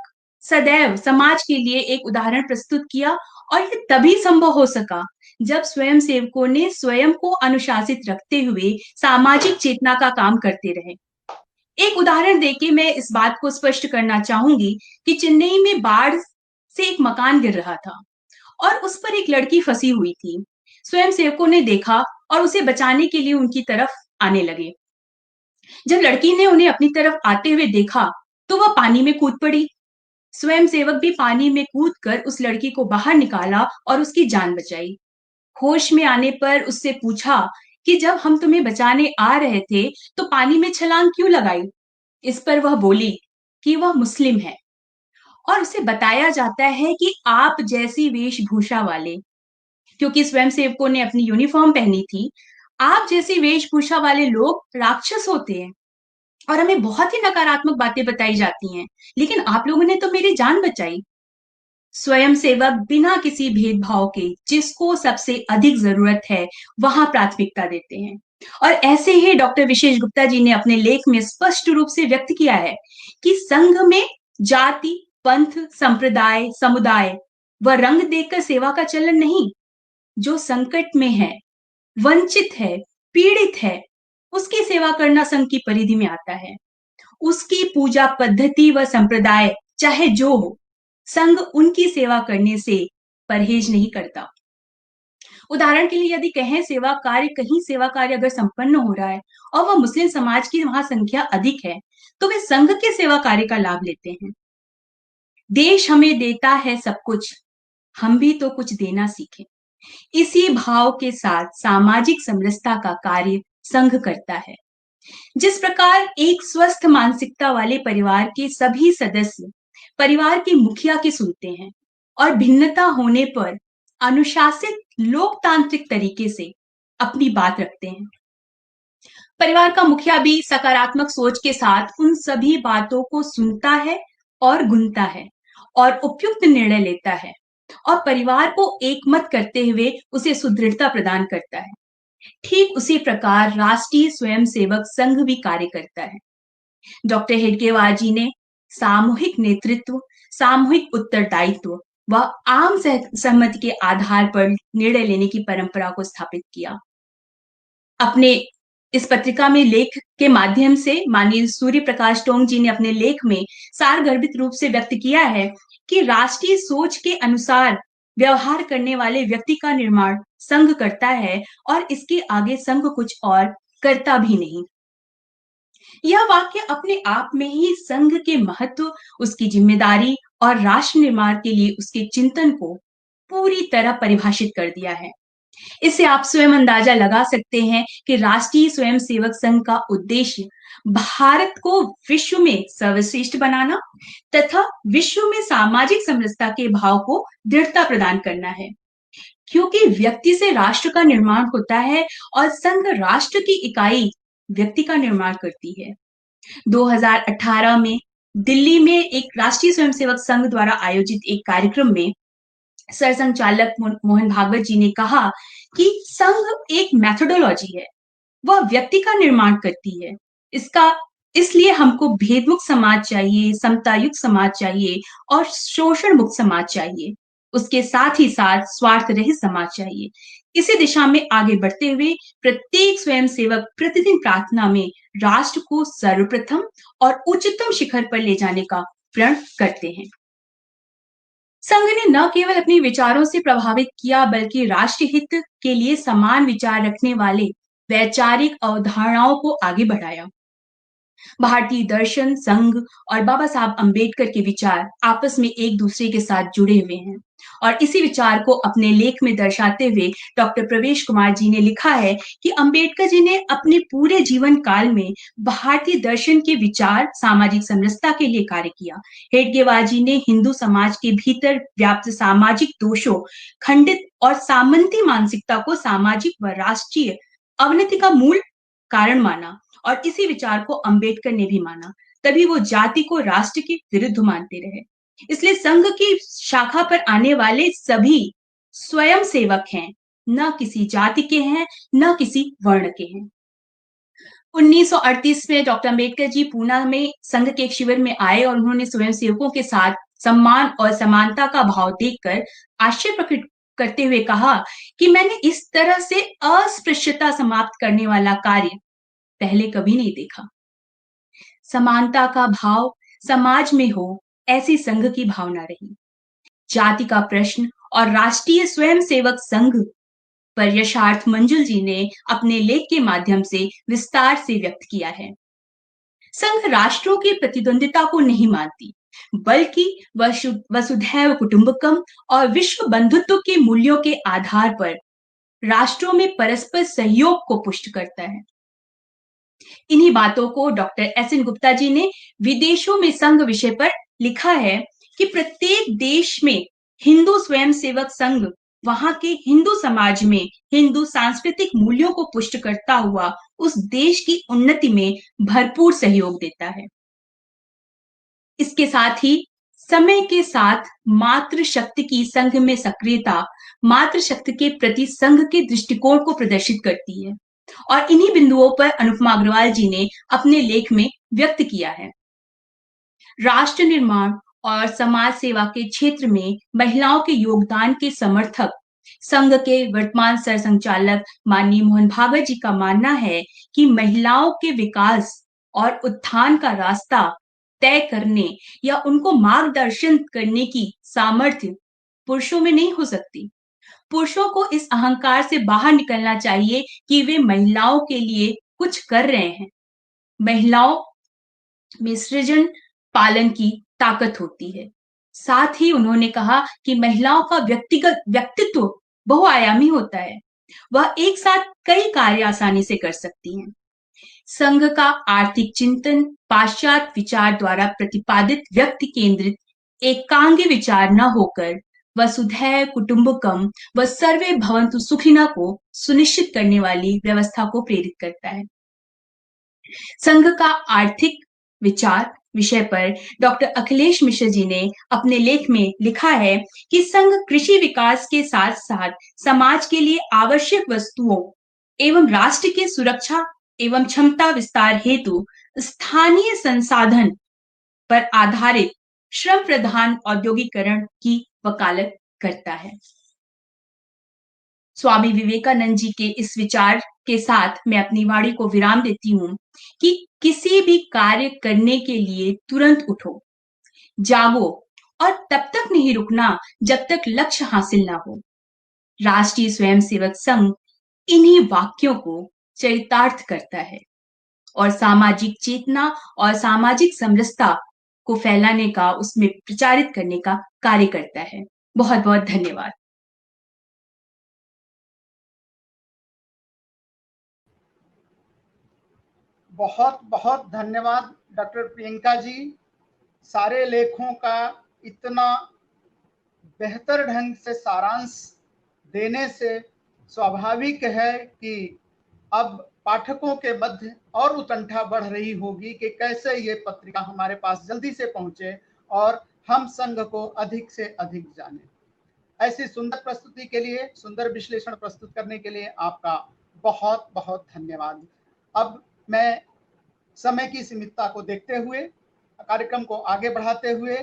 सदैव समाज के लिए एक उदाहरण प्रस्तुत किया और ये तभी संभव हो सका जब स्वयंसेवकों ने स्वयं को अनुशासित रखते हुए सामाजिक चेतना का काम करते रहे। एक उदाहरण देके मैं इस बात को स्पष्ट करना चाहूंगी कि चेन्नई में बाढ़ से एक मकान गिर रहा था और उस पर एक लड़की फंसी हुई थी। स्वयंसेवकों ने देखा और उसे बचाने के लिए उनकी तरफ आने लगे। जब लड़की ने उन्हें अपनी तरफ आते हुए देखा तो वह पानी में कूद पड़ी। स्वयंसेवक भी पानी में कूदकर उस लड़की को बाहर निकाला और उसकी जान बचाई। होश में आने पर उससे पूछा कि जब हम तुम्हें बचाने आ रहे थे तो पानी में छलांग क्यों लगाई? इस पर वह बोली कि वह मुस्लिम है और उसे बताया जाता है कि आप जैसी वेशभूषा वाले, क्योंकि स्वयंसेवकों ने अपनी यूनिफॉर्म पहनी थी, आप जैसी वेशभूषा वाले लोग राक्षस होते हैं और हमें बहुत ही नकारात्मक बातें बताई जाती हैं, लेकिन आप लोगों ने तो मेरी जान बचाई। स्वयंसेवक बिना किसी भेदभाव के जिसको सबसे अधिक जरूरत है वहां प्राथमिकता देते हैं। और ऐसे ही डॉक्टर विशेष गुप्ता जी ने अपने लेख में स्पष्ट रूप से व्यक्त किया है कि संघ में जाति, पंथ, संप्रदाय, समुदाय व रंग देखकर सेवा का चलन नहीं। जो संकट में है, वंचित है, पीड़ित है, उसकी सेवा करना संघ की परिधि में आता है। उसकी पूजा पद्धति व संप्रदाय चाहे जो हो, संघ उनकी सेवा करने से परहेज नहीं करता। उदाहरण के लिए यदि कहें कहीं सेवा कार्य अगर संपन्न हो रहा है और वह मुस्लिम समाज की वहां संख्या अधिक है, तो वे संघ के सेवा कार्य का लाभ लेते हैं। देश हमें देता है सब कुछ, हम भी तो कुछ देना सीखें। इसी भाव के साथ सामाजिक समरसता का कार्य संघ करता है। जिस प्रकार एक स्वस्थ मानसिकता वाले परिवार के सभी सदस्य परिवार के मुखिया की सुनते हैं और भिन्नता होने पर अनुशासित लोकतांत्रिक तरीके से अपनी बात रखते हैं, परिवार का मुखिया भी सकारात्मक सोच के साथ उन सभी बातों को सुनता है और गुनता है और उपयुक्त निर्णय लेता है और परिवार को एकमत करते हुए उसे सुदृढ़ता प्रदान करता है। ठीक उसी प्रकार राष्ट्रीय स्वयंसेवक संघ भी कार्य करता है। डॉक्टर हेडगेवार जी ने सामूहिक नेतृत्व, सामूहिक उत्तरदायित्व व आम सहमति के आधार पर निर्णय लेने की परंपरा को स्थापित किया। अपने इस पत्रिका में लेख के माध्यम से माननीय सूर्य प्रकाश टोंग जी ने अपने लेख में सारगर्भित रूप से व्यक्त किया है कि राष्ट्रीय सोच के अनुसार व्यवहार करने वाले व्यक्ति का निर्माण संघ करता है और इसके आगे संघ कुछ और करता भी नहीं। यह वाक्य अपने आप में ही संघ के महत्व, उसकी जिम्मेदारी और राष्ट्र निर्माण के लिए उसके चिंतन को पूरी तरह परिभाषित कर दिया है। इससे आप स्वयं अंदाजा लगा सकते हैं कि राष्ट्रीय स्वयंसेवक संघ का उद्देश्य भारत को विश्व में सर्वश्रेष्ठ बनाना तथा विश्व में सामाजिक समरसता के भाव को दृढ़ता प्रदान करना है। क्योंकि व्यक्ति से राष्ट्र का निर्माण होता है और संघ राष्ट्र की इकाई व्यक्ति का निर्माण करती है। 2018 में दिल्ली में एक राष्ट्रीय स्वयंसेवक संघ द्वारा आयोजित एक कार्यक्रम में सरसंघचालक मोहन भागवत जी ने कहा कि संघ एक मेथोडोलॉजी है, वह व्यक्ति का निर्माण करती है। इसलिए हमको भेदमुक्त समाज चाहिए, समतायुक्त समाज चाहिए और शोषण मुक्त समाज चाहिए। उसके साथ ही साथ स्वार्थ रहित समाज चाहिए। इसी दिशा में आगे बढ़ते हुए प्रत्येक स्वयंसेवक प्रतिदिन प्रार्थना में राष्ट्र को सर्वप्रथम और उच्चतम शिखर पर ले जाने का प्रण करते हैं। संघ ने न केवल अपने विचारों से प्रभावित किया बल्कि राष्ट्र हित के लिए समान विचार रखने वाले वैचारिक अवधारणाओं को आगे बढ़ाया। भारतीय दर्शन, संघ और बाबा साहब अंबेडकर के विचार आपस में एक दूसरे के साथ जुड़े हुए हैं और इसी विचार को अपने लेख में दर्शाते हुए डॉक्टर प्रवेश कुमार जी ने लिखा है कि अंबेडकर जी ने अपने पूरे जीवन काल में भारतीय दर्शन के विचार, सामाजिक समरसता के लिए कार्य किया। हेडगेवार जी ने हिंदू समाज के भीतर व्याप्त सामाजिक दोषों, खंडित और सामंती मानसिकता को सामाजिक व राष्ट्रीय अवनति का मूल कारण माना और इसी विचार को अंबेडकर ने भी माना। तभी वो जाति को राष्ट्र के विरुद्ध मानते रहे। इसलिए संघ की शाखा पर आने वाले सभी स्वयं सेवक हैं, न किसी जाति के हैं, न किसी वर्ण के हैं। 1938 में डॉक्टर अंबेडकर जी पूना में संघ के एक शिविर में आए और उन्होंने स्वयं सेवकों के साथ सम्मान और समानता का भाव देखकर आश्चर्य प्रकट करते हुए कहा कि मैंने इस तरह से अस्पृश्यता समाप्त करने वाला कार्य पहले कभी नहीं देखा। समानता का भाव समाज में हो, ऐसी संघ की भावना रही। जाति का प्रश्न और राष्ट्रीय स्वयंसेवक संघ पर यशार्थ मंजुल जी ने अपने लेख के माध्यम से विस्तार से व्यक्त किया है। संघ राष्ट्रों की प्रतिद्वंदिता को नहीं मानती, बल्कि वसुधैव कुटुंबकम और विश्व बंधुत्व के मूल्यों के आधार पर राष्ट्रों में परस्पर सहयोग को पुष्ट करता है। इन्हीं बातों को डॉक्टर एस.एन. गुप्ता जी ने विदेशों में संघ विषय पर लिखा है कि प्रत्येक देश में हिंदू स्वयंसेवक संघ वहां के हिंदू समाज में हिंदू सांस्कृतिक मूल्यों को पुष्ट करता हुआ उस देश की उन्नति में भरपूर सहयोग देता है। इसके साथ ही समय के साथ मातृशक्ति की संघ में सक्रियता मातृशक्ति के प्रति संघ के दृष्टिकोण को प्रदर्शित करती है और इन्हीं बिंदुओं पर अनुपमा अग्रवाल जी ने अपने लेख में व्यक्त किया है। राष्ट्र निर्माण और समाज सेवा के क्षेत्र में महिलाओं के योगदान के समर्थक संघ के वर्तमान सरसंघचालक माननीय मोहन भागवत जी का मानना है कि महिलाओं के विकास और उत्थान का रास्ता तय करने या उनको मार्गदर्शन करने की सामर्थ्य पुरुषों में नहीं हो सकती। पुरुषों को इस अहंकार से बाहर निकलना चाहिए कि वे महिलाओं के लिए कुछ कर रहे हैं। महिलाओं में सृजन पालन की ताकत होती है। साथ ही उन्होंने कहा कि महिलाओं का व्यक्तित्व बहुआयामी होता है, वह एक साथ कई कार्य आसानी से कर सकती हैं। संघ का आर्थिक चिंतन पाश्चात्य विचार द्वारा प्रतिपादित व्यक्ति केंद्रित एकांगी विचार न होकर वसुधैव कुटुंबकम व सर्वे भवन्तु सुखिनः को सुनिश्चित करने वाली व्यवस्था को प्रेरित करता है। संघ का आर्थिक विचार विषय पर डॉक्टर अखिलेश मिश्र जी ने अपने लेख में लिखा है कि संघ कृषि विकास के साथ साथ समाज के लिए आवश्यक वस्तुओं एवं राष्ट्र की सुरक्षा एवं क्षमता विस्तार हेतु स्थानीय संसाधन पर आधारित श्रम प्रधान औद्योगिकरण की वकालत करता है। स्वामी विवेकानंद जी के इस विचार के साथ मैं अपनी वाणी को विराम देती हूं कि किसी भी कार्य करने के लिए तुरंत उठो, जागो और तब तक नहीं रुकना जब तक लक्ष्य हासिल ना हो। राष्ट्रीय स्वयंसेवक संघ इन्हीं वाक्यों को चरितार्थ करता है और सामाजिक चेतना और सामाजिक समरसता को फैलाने का, उसमें प्रचारित करने का कार्य करता है। बहुत बहुत धन्यवाद। बहुत बहुत धन्यवाद डॉक्टर प्रियंका जी, सारे लेखों का इतना बेहतर ढंग से सारांश देने से स्वाभाविक है कि अब पाठकों के मध्य और उत्कंठा बढ़ रही होगी कि कैसे ये पत्रिका हमारे पास जल्दी से पहुंचे और हम संघ को अधिक से अधिक जाने। ऐसी सुंदर प्रस्तुति के लिए, सुंदर विश्लेषण प्रस्तुत करने के लिए आपका बहुत बहुत धन्यवाद। अब मैं समय की सीमितता को देखते हुए, कार्यक्रम को आगे बढ़ाते हुए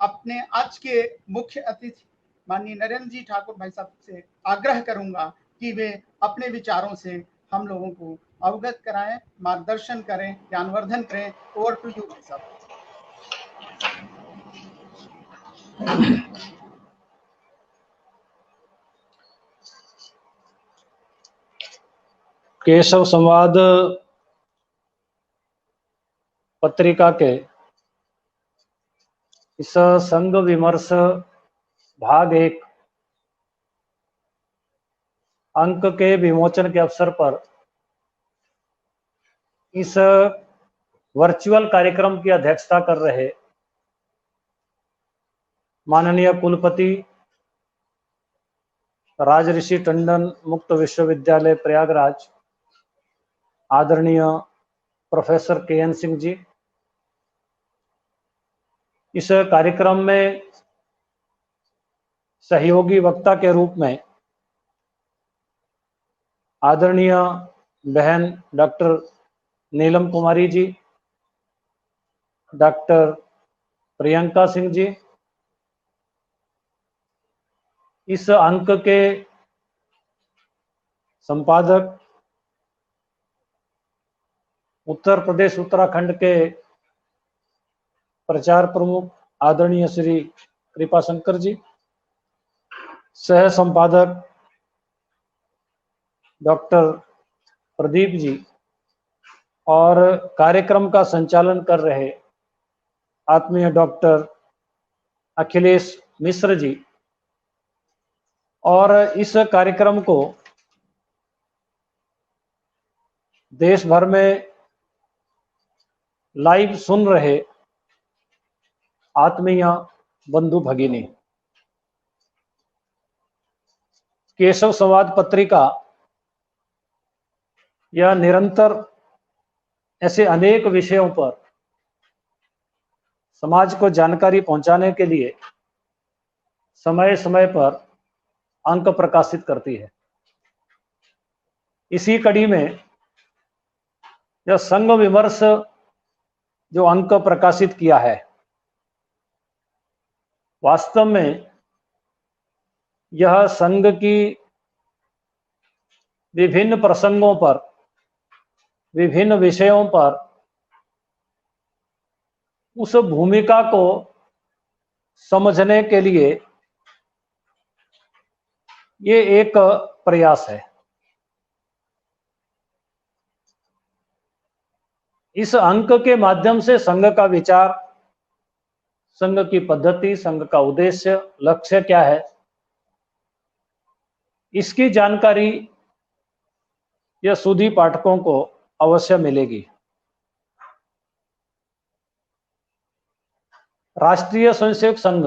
अपने आज के मुख्य अतिथि माननीय नरेंद्र जी ठाकुर भाई साहब से आग्रह करूंगा कि वे अपने विचारों से हम लोगों को अवगत कराएं, मार्गदर्शन करें, ज्ञानवर्धन करें। ओवर टू यू भाई साहब। केशव संवाद पत्रिका के इस संघ विमर्श भाग 1 अंक के विमोचन के अवसर पर इस वर्चुअल कार्यक्रम की अध्यक्षता कर रहे माननीय कुलपति राजऋषि टंडन मुक्त विश्वविद्यालय प्रयागराज आदरणीय प्रोफेसर KN सिंह जी, इस कार्यक्रम में सहयोगी वक्ता के रूप में आदरणीय बहन डॉक्टर नीलम कुमारी जी, डॉक्टर प्रियंका सिंह जी, इस अंक के संपादक उत्तर प्रदेश उत्तराखंड के प्रचार प्रमुख आदरणीय श्री कृपाशंकर जी, सह संपादक डॉक्टर प्रदीप जी और कार्यक्रम का संचालन कर रहे आत्मीय डॉक्टर अखिलेश मिश्र जी, और इस कार्यक्रम को देश भर में लाइव सुन रहे आत्मीय बंधु भगिनी। केशव संवाद पत्रिका यह निरंतर ऐसे अनेक विषयों पर समाज को जानकारी पहुंचाने के लिए समय समय पर अंक प्रकाशित करती है। इसी कड़ी में यह संघ विमर्श जो अंक प्रकाशित किया है, वास्तव में यह संघ की विभिन्न प्रसंगों पर, विभिन्न विषयों पर उस भूमिका को समझने के लिए ये एक प्रयास है। इस अंक के माध्यम से संघ का विचार, संघ की पद्धति, संघ का उद्देश्य, लक्ष्य क्या है, इसकी जानकारी यह सुधी पाठकों को अवश्य मिलेगी। राष्ट्रीय स्वयंसेवक संघ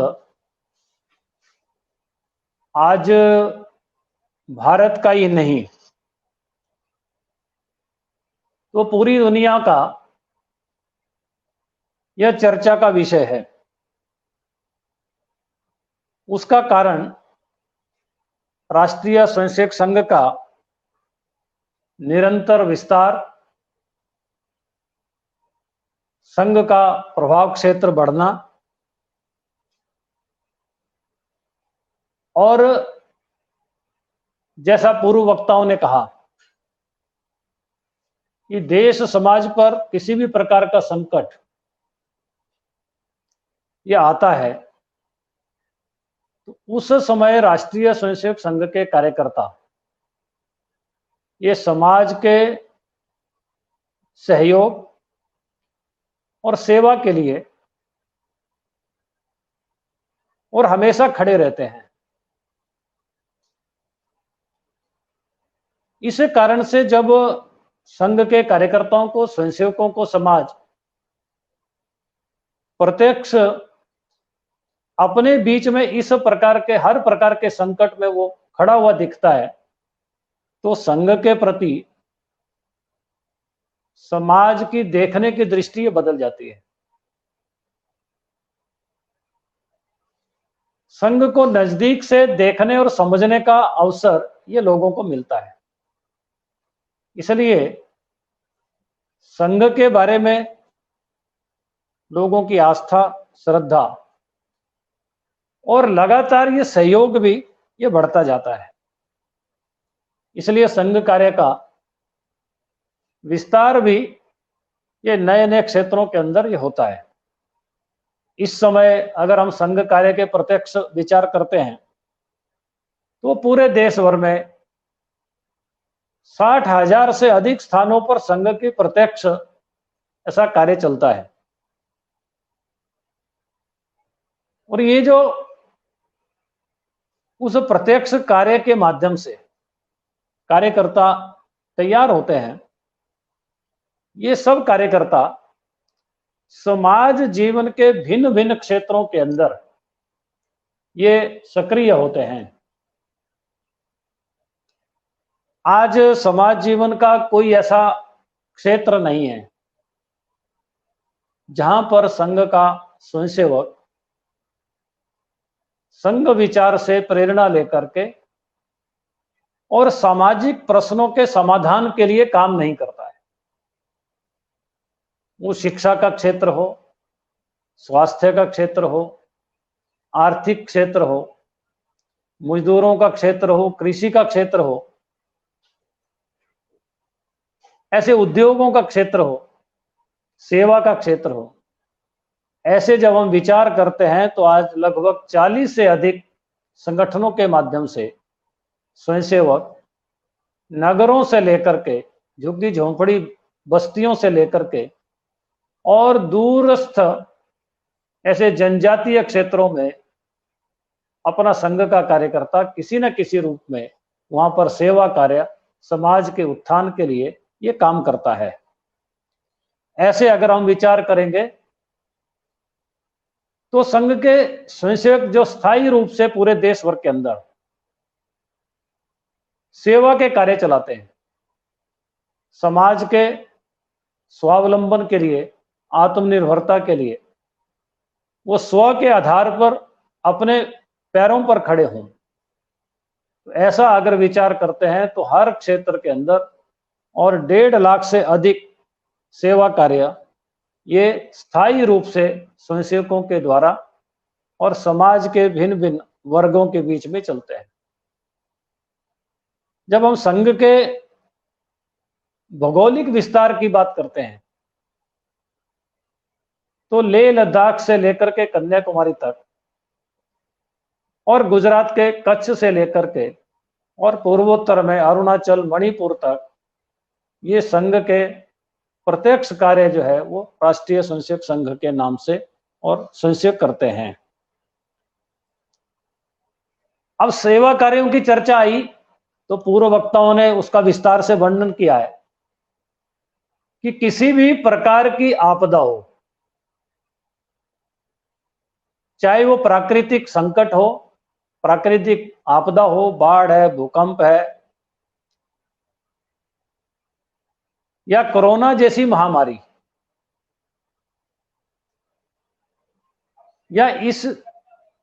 आज भारत का ही नहीं, तो पूरी दुनिया का यह चर्चा का विषय है। उसका कारण राष्ट्रीय स्वयंसेवक संघ का निरंतर विस्तार, संघ का प्रभाव क्षेत्र बढ़ना और जैसा पूर्व वक्ताओं ने कहा कि देश समाज पर किसी भी प्रकार का संकट यह आता है तो उस समय राष्ट्रीय स्वयंसेवक संघ के कार्यकर्ता ये समाज के सहयोग और सेवा के लिए और हमेशा खड़े रहते हैं। इस कारण से जब संघ के कार्यकर्ताओं को, स्वयंसेवकों को समाज प्रत्यक्ष अपने बीच में इस प्रकार के हर प्रकार के संकट में वो खड़ा हुआ दिखता है तो संघ के प्रति समाज की देखने की दृष्टि बदल जाती है। संघ को नजदीक से देखने और समझने का अवसर ये लोगों को मिलता है। इसलिए संघ के बारे में लोगों की आस्था, श्रद्धा और लगातार ये सहयोग भी ये बढ़ता जाता है। इसलिए संघ कार्य का विस्तार भी ये नए नए क्षेत्रों के अंदर ये होता है। इस समय अगर हम संघ कार्य के प्रत्यक्ष विचार करते हैं तो पूरे देश भर में 60,000 से अधिक स्थानों पर संघ की प्रत्यक्ष ऐसा कार्य चलता है। और ये जो उस प्रत्यक्ष कार्य के माध्यम से कार्यकर्ता तैयार होते हैं, ये सब कार्यकर्ता समाज जीवन के भिन्न भिन्न क्षेत्रों के अंदर ये सक्रिय होते हैं। आज समाज जीवन का कोई ऐसा क्षेत्र नहीं है जहां पर संघ का स्वयंसेवक संघ विचार से प्रेरणा लेकर के और सामाजिक प्रश्नों के समाधान के लिए काम नहीं करता है। वो शिक्षा का क्षेत्र हो, स्वास्थ्य का क्षेत्र हो, आर्थिक क्षेत्र हो, मजदूरों का क्षेत्र हो, कृषि का क्षेत्र हो, ऐसे उद्योगों का क्षेत्र हो, सेवा का क्षेत्र हो, ऐसे जब हम विचार करते हैं तो आज लगभग 40 से अधिक संगठनों के माध्यम से स्वयंसेवक नगरों से लेकर के, झुग्गी झोंपड़ी बस्तियों से लेकर के और दूरस्थ ऐसे जनजातीय क्षेत्रों में अपना संघ का कार्यकर्ता किसी न किसी रूप में वहां पर सेवा कार्य, समाज के उत्थान के लिए ये काम करता है। ऐसे अगर हम विचार करेंगे तो संघ के स्वयंसेवक जो स्थायी रूप से पूरे देश भर के अंदर सेवा के कार्य चलाते हैं, समाज के स्वावलंबन के लिए, आत्मनिर्भरता के लिए, वो स्व के आधार पर अपने पैरों पर खड़े हों, तो ऐसा अगर विचार करते हैं तो हर क्षेत्र के अंदर और 1.5 लाख से अधिक सेवा कार्य ये स्थायी रूप से स्वयंसेवकों के द्वारा और समाज के भिन्न भिन्न वर्गों के बीच में चलते हैं। जब हम संघ के भौगोलिक विस्तार की बात करते हैं तो लेह लद्दाख से लेकर के कन्याकुमारी तक और गुजरात के कच्छ से लेकर के और पूर्वोत्तर में अरुणाचल, मणिपुर तक ये संघ के प्रत्यक्ष कार्य जो है वो राष्ट्रीय स्वयंसेवक संघ के नाम से और स्वयंसेवक करते हैं। अब सेवा कार्यों की चर्चा आई तो पूर्व वक्ताओं ने उसका विस्तार से वर्णन किया है कि किसी भी प्रकार की आपदा हो, चाहे वो प्राकृतिक संकट हो, प्राकृतिक आपदा हो, बाढ़ है, भूकंप है, या कोरोना जैसी महामारी या इस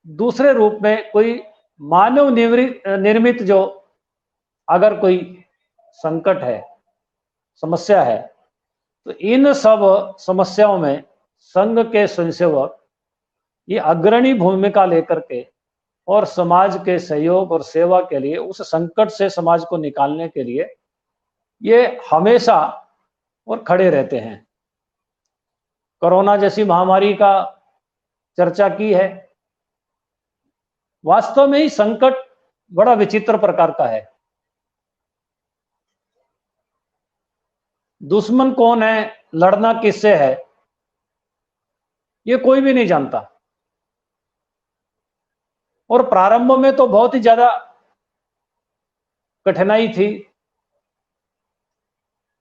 दूसरे रूप में कोई मानव निर्मित जो अगर कोई संकट है, समस्या है, तो इन सब समस्याओं में संघ के स्वयंसेवक ये अग्रणी भूमिका लेकर के और समाज के सहयोग और सेवा के लिए, उस संकट से समाज को निकालने के लिए ये हमेशा और खड़े रहते हैं। कोरोना जैसी महामारी का चर्चा की है। वास्तव में ही संकट बड़ा विचित्र प्रकार का है। दुश्मन कौन है, लड़ना किससे है, ये कोई भी नहीं जानता। और प्रारंभ में तो बहुत ही ज्यादा कठिनाई थी,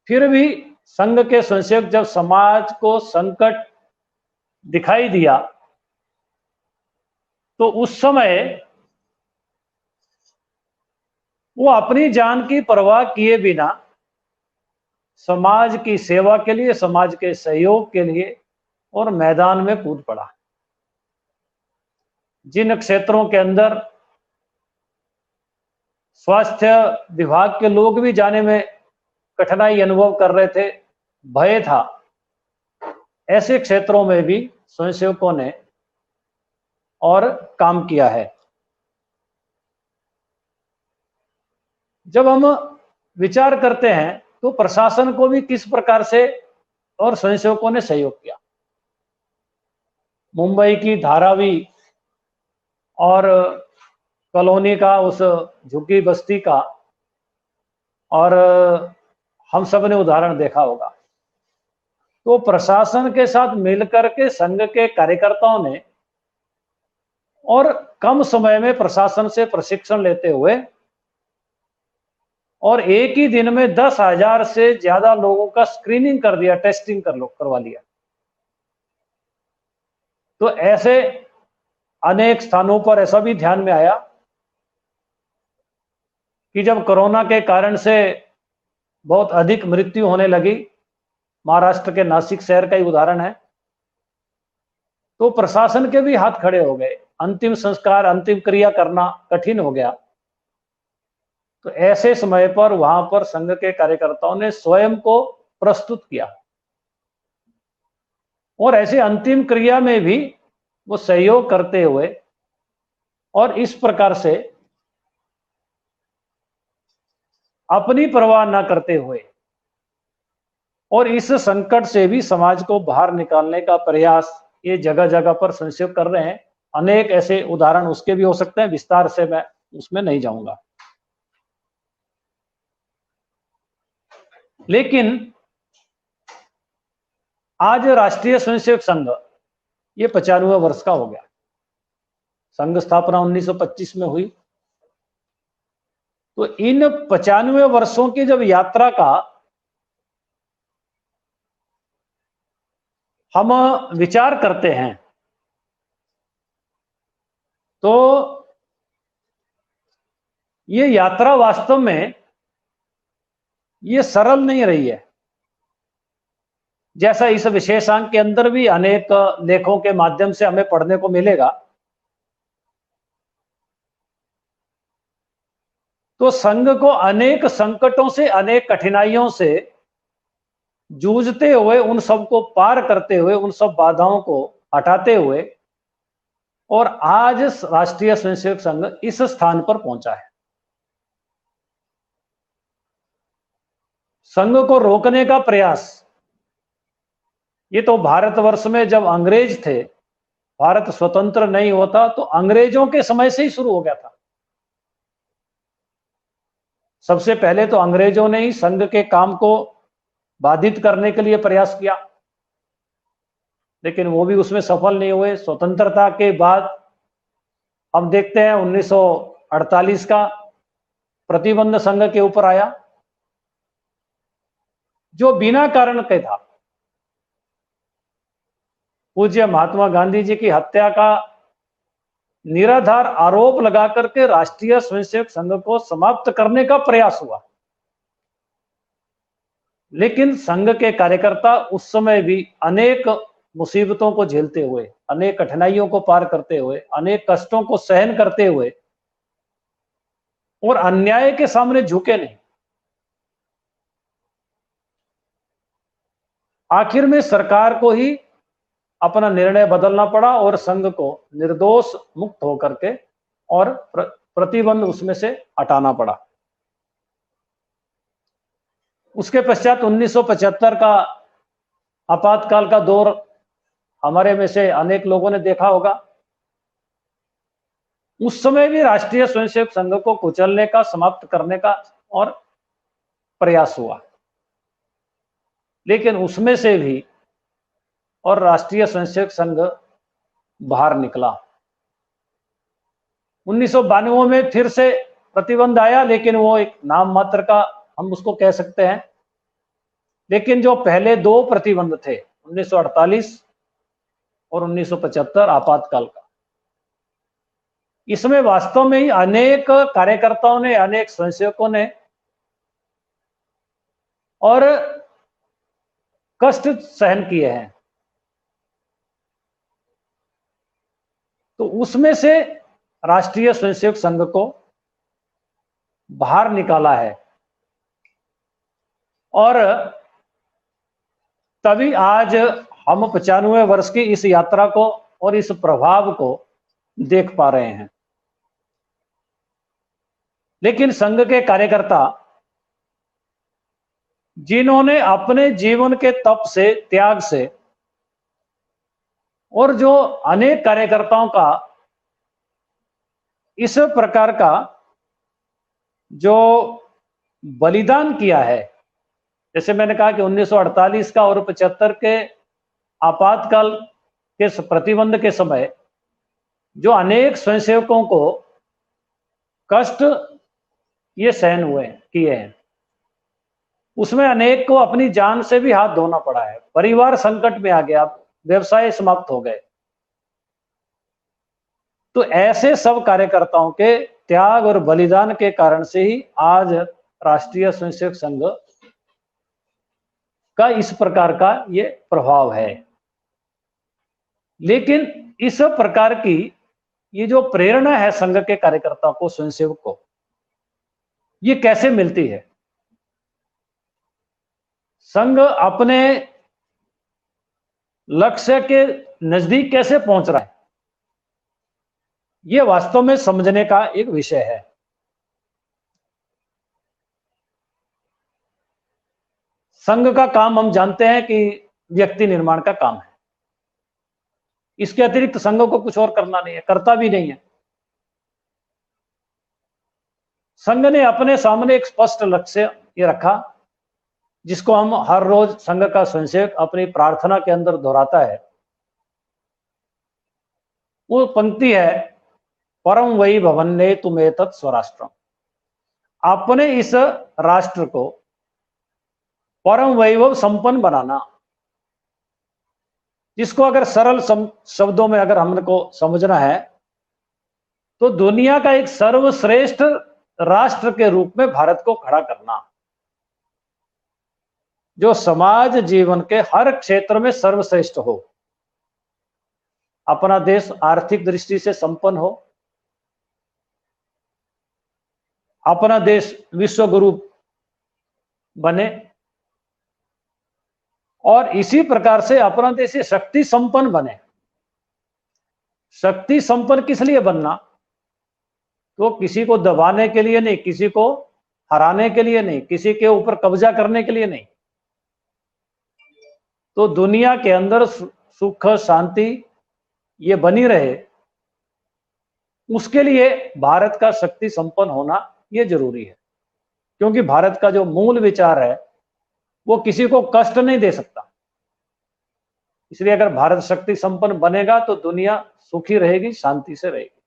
फिर भी संघ के स्वयंसेवक जब समाज को संकट दिखाई दिया तो उस समय वो अपनी जान की परवाह किए बिना समाज की सेवा के लिए, समाज के सहयोग के लिए और मैदान में कूद पड़ा। जिन क्षेत्रों के अंदर स्वास्थ्य विभाग के लोग भी जाने में कठिनाई अनुभव कर रहे थे, भय था, ऐसे क्षेत्रों में भी स्वयंसेवकों ने और काम किया है। जब हम विचार करते हैं तो प्रशासन को भी किस प्रकार से और स्वयंसेवकों ने सहयोग किया। मुंबई की धारावी और कॉलोनी का, उस झुग्गी बस्ती का, और हम सब ने उदाहरण देखा होगा। तो प्रशासन के साथ मिलकर के संघ के कार्यकर्ताओं ने और कम समय में प्रशासन से प्रशिक्षण लेते हुए और एक ही दिन में 10,000 से ज्यादा लोगों का स्क्रीनिंग कर दिया, टेस्टिंग करवा लिया। तो ऐसे अनेक स्थानों पर ऐसा भी ध्यान में आया कि जब कोरोना के कारण से बहुत अधिक मृत्यु होने लगी, महाराष्ट्र के नासिक शहर का ही उदाहरण है, तो प्रशासन के भी हाथ खड़े हो गए। अंतिम संस्कार, अंतिम क्रिया करना कठिन हो गया। तो ऐसे समय पर वहां पर संघ के कार्यकर्ताओं ने स्वयं को प्रस्तुत किया और ऐसे अंतिम क्रिया में भी वो सहयोग करते हुए और इस प्रकार से अपनी परवाह न करते हुए और इस संकट से भी समाज को बाहर निकालने का प्रयास ये जगह जगह पर स्वयंसेवक कर रहे हैं। अनेक ऐसे उदाहरण उसके भी हो सकते हैं, विस्तार से मैं उसमें नहीं जाऊंगा। लेकिन आज राष्ट्रीय स्वयंसेवक संघ ये 95 वर्ष का हो गया। संघ स्थापना 1925 में हुई। तो इन 95 वर्षों की जब यात्रा का हम विचार करते हैं तो ये यात्रा वास्तव में ये सरल नहीं रही है। जैसा इस विशेषांक के अंदर भी अनेक लेखों के माध्यम से हमें पढ़ने को मिलेगा, तो संघ को अनेक संकटों से, अनेक कठिनाइयों से जूझते हुए, उन सब को पार करते हुए, उन सब बाधाओं को हटाते हुए और आज राष्ट्रीय स्वयंसेवक संघ इस स्थान पर पहुंचा है। संघ को रोकने का प्रयास ये तो भारतवर्ष में जब अंग्रेज थे, भारत स्वतंत्र नहीं होता तो अंग्रेजों के समय से ही शुरू हो गया था। सबसे पहले तो अंग्रेजों ने ही संघ के काम को बाधित करने के लिए प्रयास किया, लेकिन वो भी उसमें सफल नहीं हुए। स्वतंत्रता के बाद हम देखते हैं 1948 का प्रतिबंध संघ के ऊपर आया, जो बिना कारण के था। पूज्य महात्मा गांधी जी की हत्या का निराधार आरोप लगा करके राष्ट्रीय स्वयंसेवक संघ को समाप्त करने का प्रयास हुआ। लेकिन संघ के कार्यकर्ता उस समय भी अनेक मुसीबतों को झेलते हुए, अनेक कठिनाइयों को पार करते हुए, अनेक कष्टों को सहन करते हुए और अन्याय के सामने झुके नहीं। आखिर में सरकार को ही अपना निर्णय बदलना पड़ा और संघ को निर्दोष मुक्त होकर के और प्रतिबंध उसमें से हटाना पड़ा। उसके पश्चात 1975 का आपातकाल का दौर हमारे में से अनेक लोगों ने देखा होगा। उस समय भी राष्ट्रीय स्वयंसेवक संघ को कुचलने का, समाप्त करने का और प्रयास हुआ, लेकिन उसमें से भी और राष्ट्रीय स्वयंसेवक संघ बाहर निकला। 1992 में फिर से प्रतिबंध आया, लेकिन वो एक नाम मात्र का हम उसको कह सकते हैं। लेकिन जो पहले दो प्रतिबंध थे 1948 और 1975 आपातकाल का, इसमें वास्तव में ही अनेक कार्यकर्ताओं ने, अनेक स्वयंसेवकों ने और कष्ट सहन किए हैं। तो उसमें से राष्ट्रीय स्वयंसेवक संघ को बाहर निकाला है और तभी आज हम 95 वर्ष की इस यात्रा को और इस प्रभाव को देख पा रहे हैं। लेकिन संघ के कार्यकर्ता जिन्होंने अपने जीवन के तप से, त्याग से और जो अनेक कार्यकर्ताओं का इस प्रकार का जो बलिदान किया है, जैसे मैंने कहा कि 1948 का और 75 के आपातकाल के प्रतिबंध के समय जो अनेक स्वयंसेवकों को कष्ट ये सहन हुए किए हैं, उसमें अनेक को अपनी जान से भी हाथ धोना पड़ा है। परिवार संकट में आ गया, व्यवसाय समाप्त हो गए। तो ऐसे सब कार्यकर्ताओं के त्याग और बलिदान के कारण से ही आज राष्ट्रीय स्वयंसेवक संघ का इस प्रकार का ये प्रभाव है। लेकिन इस प्रकार की ये जो प्रेरणा है संघ के कार्यकर्ताओं को, स्वयंसेवक को, ये कैसे मिलती है? संघ अपने लक्ष्य के नजदीक कैसे पहुंच रहा है, यह वास्तव में समझने का एक विषय है। संघ का काम हम जानते हैं कि व्यक्ति निर्माण का काम है। इसके अतिरिक्त संघ को कुछ और करना नहीं है, करता भी नहीं है। संघ ने अपने सामने एक स्पष्ट लक्ष्य ये रखा, जिसको हम हर रोज संघ का स्वयंसेवक अपनी प्रार्थना के अंदर दोहराता है। वो पंक्ति है, परम वही भवन्ने तुमे तत् स्वराष्ट्रम। अपने इस राष्ट्र को परम वैभव संपन्न बनाना, जिसको अगर सरल शब्दों में अगर हमको समझना है तो दुनिया का एक सर्वश्रेष्ठ राष्ट्र के रूप में भारत को खड़ा करना, जो समाज जीवन के हर क्षेत्र में सर्वश्रेष्ठ हो। अपना देश आर्थिक दृष्टि से संपन्न हो, अपना देश विश्व गुरु बने और इसी प्रकार से अपना देश शक्ति संपन्न बने। शक्ति संपन्न किस लिए बनना? तो किसी को दबाने के लिए नहीं, किसी को हराने के लिए नहीं, किसी के ऊपर कब्जा करने के लिए नहीं। तो दुनिया के अंदर सुख शांति ये बनी रहे, उसके लिए भारत का शक्ति संपन्न होना ये जरूरी है। क्योंकि भारत का जो मूल विचार है वो किसी को कष्ट नहीं दे सकता। इसलिए अगर भारत शक्ति संपन्न बनेगा तो दुनिया सुखी रहेगी, शांति से रहेगी।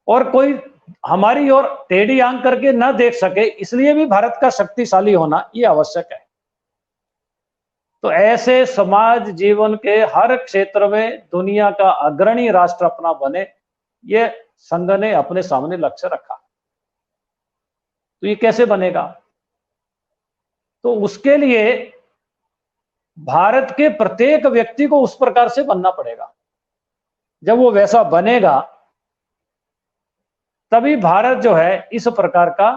और कोई हमारी ओर टेढ़ी आंख करके न देख सके, इसलिए भी भारत का शक्तिशाली होना ये आवश्यक है। तो ऐसे समाज जीवन के हर क्षेत्र में दुनिया का अग्रणी राष्ट्र अपना बने, ये संघ ने अपने सामने लक्ष्य रखा। तो ये कैसे बनेगा? तो उसके लिए भारत के प्रत्येक व्यक्ति को उस प्रकार से बनना पड़ेगा। जब वो वैसा बनेगा तभी भारत जो है इस प्रकार का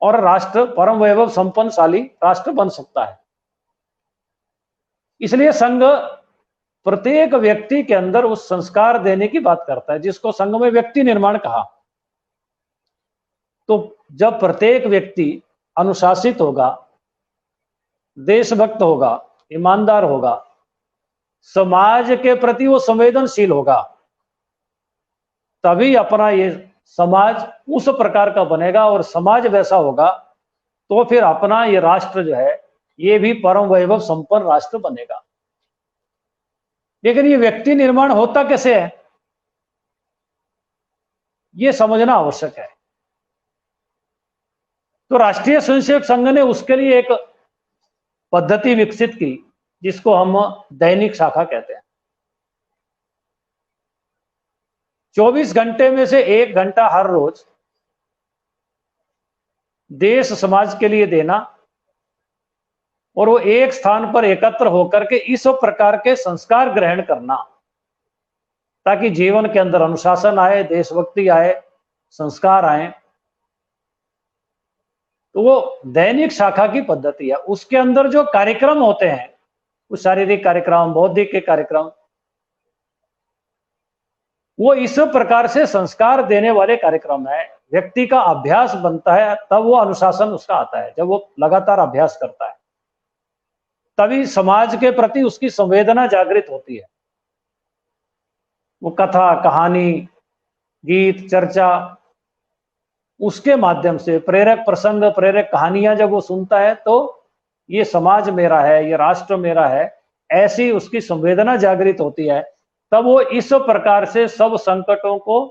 और राष्ट्र, परम वैभव संपन्नशाली राष्ट्र बन सकता है। इसलिए संघ प्रत्येक व्यक्ति के अंदर उस संस्कार देने की बात करता है, जिसको संघ में व्यक्ति निर्माण कहा। तो जब प्रत्येक व्यक्ति अनुशासित होगा, देशभक्त होगा, ईमानदार होगा, समाज के प्रति वो संवेदनशील होगा, तभी अपना ये समाज उस प्रकार का बनेगा और समाज वैसा होगा तो फिर अपना ये राष्ट्र जो है ये भी परम वैभव संपन्न राष्ट्र बनेगा। लेकिन ये व्यक्ति निर्माण होता कैसे है, ये समझना आवश्यक है। तो राष्ट्रीय स्वयंसेवक संघ ने उसके लिए एक पद्धति विकसित की जिसको हम दैनिक शाखा कहते हैं। 24 घंटे में से 1 घंटा हर रोज देश समाज के लिए देना और वो एक स्थान पर एकत्र होकर के इस प्रकार के संस्कार ग्रहण करना ताकि जीवन के अंदर अनुशासन आए, देशभक्ति आए, संस्कार आए। तो वो दैनिक शाखा की पद्धति है। उसके अंदर जो कार्यक्रम होते हैं, कुछ शारीरिक कार्यक्रम, बौद्धिक के कार्यक्रम, वो इस प्रकार से संस्कार देने वाले कार्यक्रम है। व्यक्ति का अभ्यास बनता है तब वो अनुशासन उसका आता है। जब वो लगातार अभ्यास करता है तभी समाज के प्रति उसकी संवेदना जागृत होती है। वो कथा, कहानी, गीत, चर्चा, उसके माध्यम से प्रेरक प्रसंग, प्रेरक कहानियां जब वो सुनता है तो ये समाज मेरा है, ये राष्ट्र मेरा है, ऐसी उसकी संवेदना जागृत होती है। तब वो इस प्रकार से सब संकटों को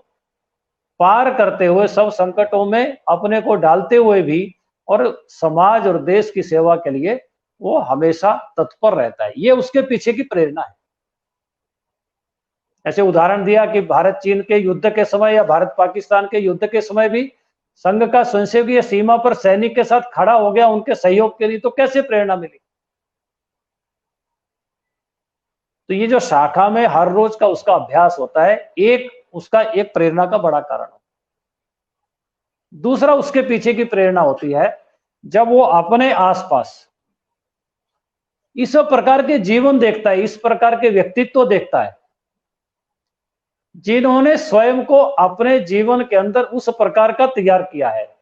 पार करते हुए, सब संकटों में अपने को डालते हुए भी और समाज और देश की सेवा के लिए वो हमेशा तत्पर रहता है। ये उसके पीछे की प्रेरणा है। ऐसे उदाहरण दिया कि भारत चीन के युद्ध के समय या भारत पाकिस्तान के युद्ध के समय भी संघ का स्वयंसेवकीय सीमा पर सैनिक के साथ खड़ा हो गया उनके सहयोग के लिए, तो कैसे प्रेरणा मिली। तो ये जो शाखा में हर रोज का उसका अभ्यास होता है, एक उसका एक प्रेरणा का बड़ा कारण है। दूसरा उसके पीछे की प्रेरणा होती है जब वो अपने आसपास इस प्रकार के जीवन देखता है, इस प्रकार के व्यक्तित्व देखता है जिन्होंने स्वयं को अपने जीवन के अंदर उस प्रकार का तैयार किया है,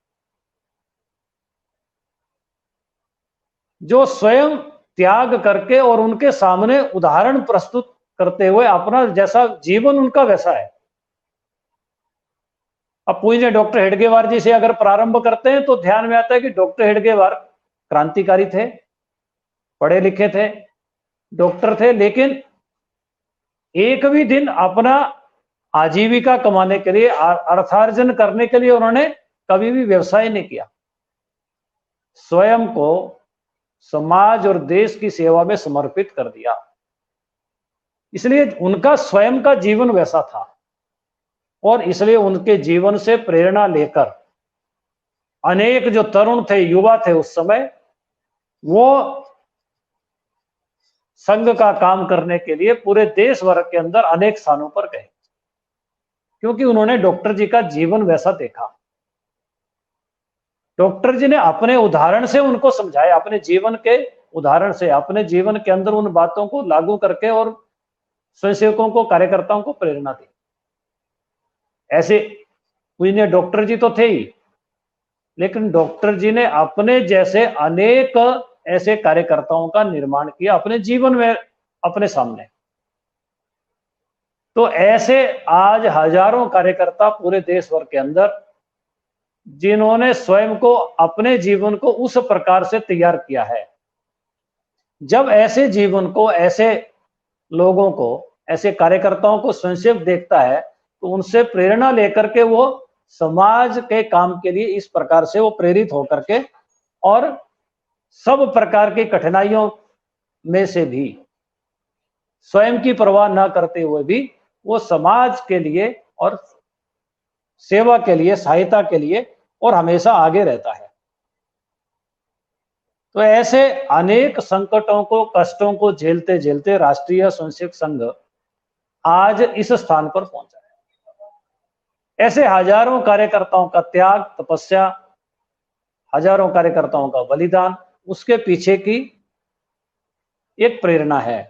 जो स्वयं त्याग करके और उनके सामने उदाहरण प्रस्तुत करते हुए अपना जैसा जीवन उनका वैसा है। अब पूज्य डॉक्टर हेडगेवार जी से अगर प्रारंभ करते हैं तो ध्यान में आता है कि डॉक्टर हेडगेवार क्रांतिकारी थे, पढ़े लिखे थे, डॉक्टर थे, लेकिन एक भी दिन अपना आजीविका कमाने के लिए, अर्थार्जन करने के लिए उन्होंने कभी भी व्यवसाय नहीं किया। स्वयं को समाज और देश की सेवा में समर्पित कर दिया। इसलिए उनका स्वयं का जीवन वैसा था और इसलिए उनके जीवन से प्रेरणा लेकर अनेक जो तरुण थे, युवा थे उस समय, वो संघ का काम करने के लिए पूरे देश भर के अंदर अनेक स्थानों पर गए, क्योंकि उन्होंने डॉक्टर जी का जीवन वैसा देखा। डॉक्टर जी ने अपने उदाहरण से उनको समझाया, अपने जीवन के उदाहरण से, अपने जीवन के अंदर उन बातों को लागू करके और स्वयंसेवकों को, कार्यकर्ताओं को प्रेरणा दी। ऐसे पूज्य डॉक्टर जी तो थे ही, लेकिन डॉक्टर जी ने अपने जैसे अनेक ऐसे कार्यकर्ताओं का निर्माण किया अपने जीवन में, अपने सामने। तो ऐसे आज हजारों कार्यकर्ता पूरे देश भर के अंदर जिन्होंने स्वयं को, अपने जीवन को उस प्रकार से तैयार किया है। जब ऐसे जीवन को, ऐसे लोगों को, ऐसे कार्यकर्ताओं को स्वयंसेवक देखता है तो उनसे प्रेरणा लेकर के वो समाज के काम के लिए इस प्रकार से वो प्रेरित होकर के और सब प्रकार की कठिनाइयों में से भी स्वयं की परवाह न करते हुए भी वो समाज के लिए और सेवा के लिए, सहायता के लिए और हमेशा आगे रहता है। तो ऐसे अनेक संकटों को, कष्टों को झेलते झेलते राष्ट्रीय स्वयंसेवक संघ आज इस स्थान पर पहुंचा है। ऐसे हजारों कार्यकर्ताओं का त्याग, तपस्या, हजारों कार्यकर्ताओं का बलिदान, उसके पीछे की एक प्रेरणा है,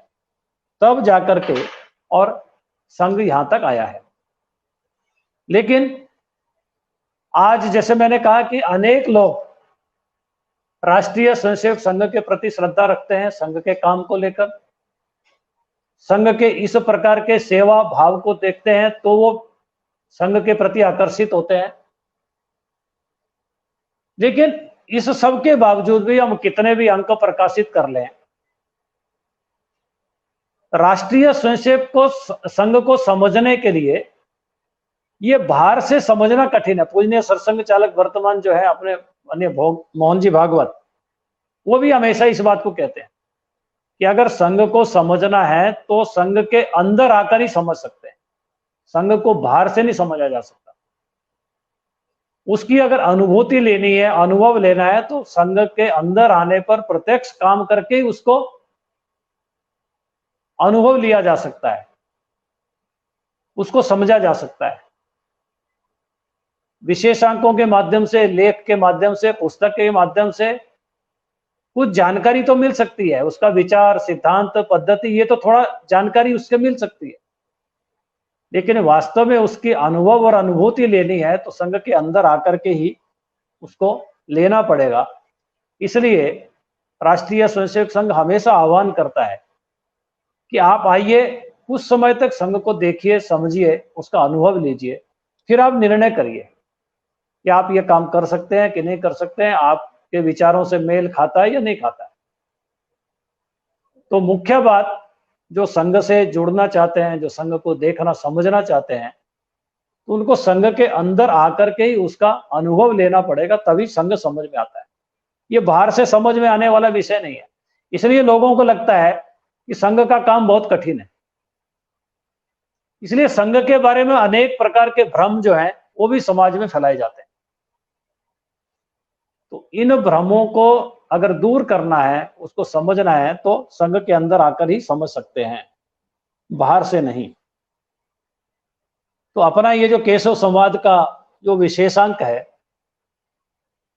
तब जाकर के और संघ यहां तक आया है। लेकिन आज जैसे मैंने कहा कि अनेक लोग राष्ट्रीय स्वयंसेवक संघ के प्रति श्रद्धा रखते हैं, संघ के काम को लेकर, संघ के इस प्रकार के सेवा भाव को देखते हैं तो वो संघ के प्रति आकर्षित होते हैं। लेकिन इस सब के बावजूद भी हम कितने भी अंक प्रकाशित कर लें, राष्ट्रीय स्वयंसेवक को संघ को समझने के लिए ये बाहर से समझना कठिन है। पूजनीय सरसंघ चालक वर्तमान जो है अपने अन्य मोहन जी भागवत, वो भी हमेशा इस बात को कहते हैं कि अगर संघ को समझना है तो संघ के अंदर आकर ही समझ सकते हैं, संघ को बाहर से नहीं समझा जा सकता। उसकी अगर अनुभूति लेनी है, अनुभव लेना है, तो संघ के अंदर आने पर प्रत्यक्ष काम करके उसको अनुभव लिया जा सकता है, उसको समझा जा सकता है। विशेषांकों के माध्यम से, लेख के माध्यम से, पुस्तक के माध्यम से कुछ जानकारी तो मिल सकती है, उसका विचार, सिद्धांत, पद्धति, ये तो थोड़ा जानकारी उससे मिल सकती है। लेकिन वास्तव में उसकी अनुभव और अनुभूति लेनी है तो संघ के अंदर आकर के ही उसको लेना पड़ेगा। इसलिए राष्ट्रीय स्वयंसेवक संघ हमेशा आह्वान करता है कि आप आइए, कुछ समय तक संघ को देखिए, समझिए, उसका अनुभव लीजिए, फिर आप निर्णय करिए कि आप ये काम कर सकते हैं कि नहीं कर सकते हैं, आपके विचारों से मेल खाता है या नहीं खाता है। तो मुख्य बात, जो संघ से जुड़ना चाहते हैं, जो संघ को देखना समझना चाहते हैं, तो उनको संघ के अंदर आकर के ही उसका अनुभव लेना पड़ेगा, तभी संघ समझ में आता है। ये बाहर से समझ में आने वाला विषय नहीं है। इसलिए लोगों को लगता है कि संघ का काम बहुत कठिन है, इसलिए संघ के बारे में अनेक प्रकार के भ्रम जो हैं वो भी समाज में फैलाए जाते हैं। तो इन भ्रमों को अगर दूर करना है, उसको समझना है, तो संघ के अंदर आकर ही समझ सकते हैं, बाहर से नहीं। तो अपना ये जो केशव संवाद का जो विशेषांक है,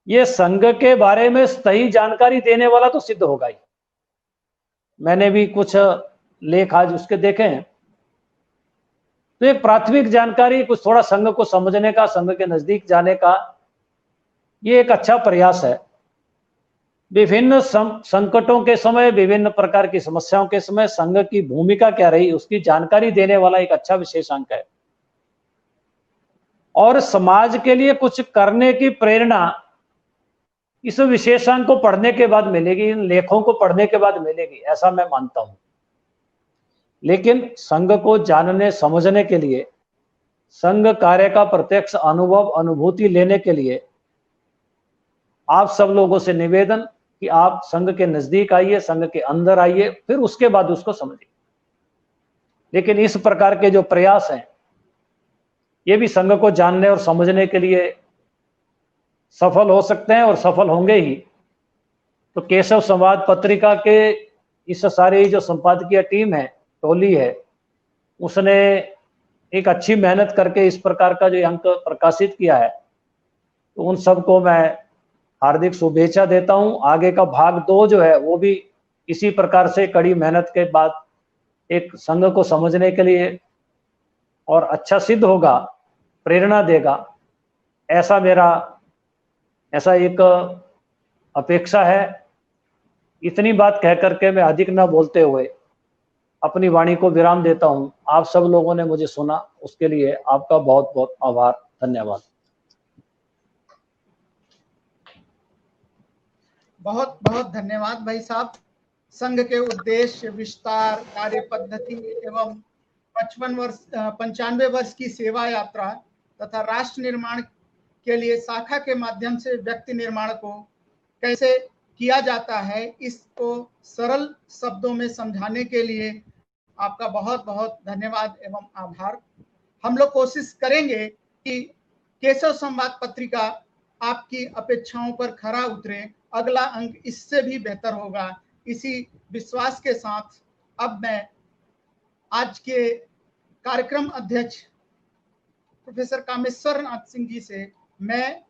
ये संघ के बारे में सही जानकारी देने वाला तो सिद्ध होगा ही। मैंने भी कुछ लेख आज उसके देखे हैं, तो एक प्राथमिक जानकारी, कुछ थोड़ा संघ को समझने का, संघ के नजदीक जाने का, ये एक अच्छा प्रयास है। विभिन्न संकटों के समय, विभिन्न प्रकार की समस्याओं के समय संघ की भूमिका क्या रही, उसकी जानकारी देने वाला एक अच्छा विशेषांक है। और समाज के लिए कुछ करने की प्रेरणा इस विशेषांक को पढ़ने के बाद मिलेगी, इन लेखों को पढ़ने के बाद मिलेगी, ऐसा मैं मानता हूं। लेकिन संघ को जानने समझने के लिए, संघ कार्य का प्रत्यक्ष अनुभव, अनुभूति लेने के लिए आप सब लोगों से निवेदन कि आप संघ के नजदीक आइए, संघ के अंदर आइए, फिर उसके बाद उसको समझिए। लेकिन इस प्रकार के जो प्रयास हैं, ये भी संघ को जानने और समझने के लिए सफल हो सकते हैं और सफल होंगे ही। तो केशव संवाद पत्रिका के इस सारी जो संपादकीय टीम है, टोली है, उसने एक अच्छी मेहनत करके इस प्रकार का जो अंक प्रकाशित किया है, तो उन सबको मैं हार्दिक शुभेच्छा देता हूं। आगे का भाग 2 जो है वो भी इसी प्रकार से कड़ी मेहनत के बाद एक संघ को समझने के लिए और अच्छा सिद्ध होगा, प्रेरणा देगा, ऐसा एक अपेक्षा है। इतनी बात कह करके मैं अधिक न बोलते हुए अपनी वाणी को विराम देता हूं। आप सब लोगों ने मुझे सुना, उसके लिए आपका बहुत बहुत आभार, धन्यवाद। बहुत बहुत धन्यवाद भाई साहब। संघ के उद्देश्य, विस्तार, कार्य पद्धति एवं 95 वर्ष की सेवा यात्रा तथा राष्ट्र निर्माण के लिए शाखा के माध्यम से व्यक्ति निर्माण को कैसे किया जाता है, इसको सरल शब्दों में समझाने के लिए आपका बहुत बहुत धन्यवाद एवं आभार। हम लोग कोशिश करेंगे कि केशव संवाद पत्रिका आपकी अपेक्षाओं पर खरा उतरे अगला अंक इससे भी बेहतर होगा। इसी विश्वास के साथ अब मैं आज के कार्यक्रम अध्यक्ष प्रोफेसर कामेश्वर नाथ सिंह जी से मैं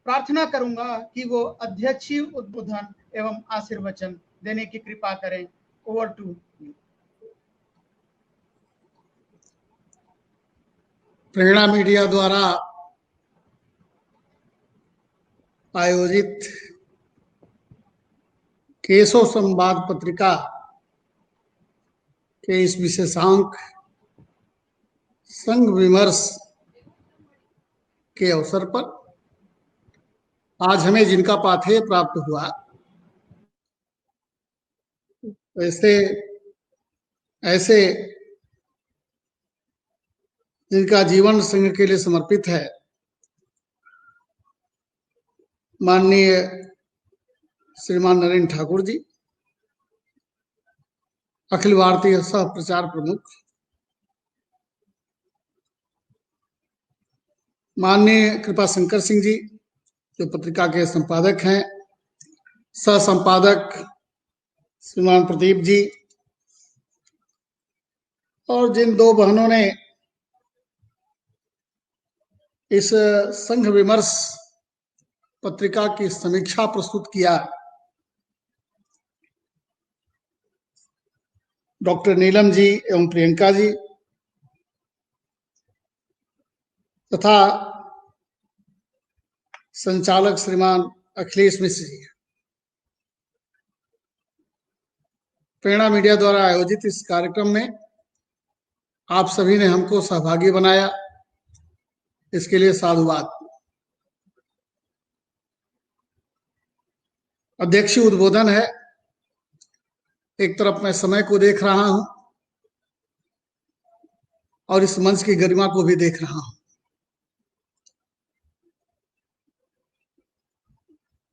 प्रार्थना करूंगा कि वो अध्यक्षीय उद्बोधन एवं आशीर्वचन देने की कृपा करें। Over to. प्रेरणा मीडिया द्वारा आयोजित केशव संवाद पत्रिका के इस विशेषांक संघ विमर्श के अवसर पर आज हमें जिनका पाथेय प्राप्त हुआ, ऐसे जिनका जीवन संघ के लिए समर्पित है, माननीय श्रीमान नरेंद्र ठाकुर जी, अखिल भारतीय सह प्रचार प्रमुख, माननीय कृपा शंकर सिंह जी जो पत्रिका के संपादक हैं, सह संपादक श्रीमान प्रदीप जी, और जिन दो बहनों ने इस संघ विमर्श पत्रिका की समीक्षा प्रस्तुत किया, डॉक्टर नीलम जी एवं प्रियंका जी तथा संचालक श्रीमान अखिलेश मिश्र जी। प्रेरणा मीडिया द्वारा आयोजित इस कार्यक्रम में आप सभी ने हमको सहभागी बनाया, इसके लिए साधुवाद। अध्यक्षीय उद्बोधन है। एक तरफ मैं समय को देख रहा हूं और इस मंच की गरिमा को भी देख रहा हूं।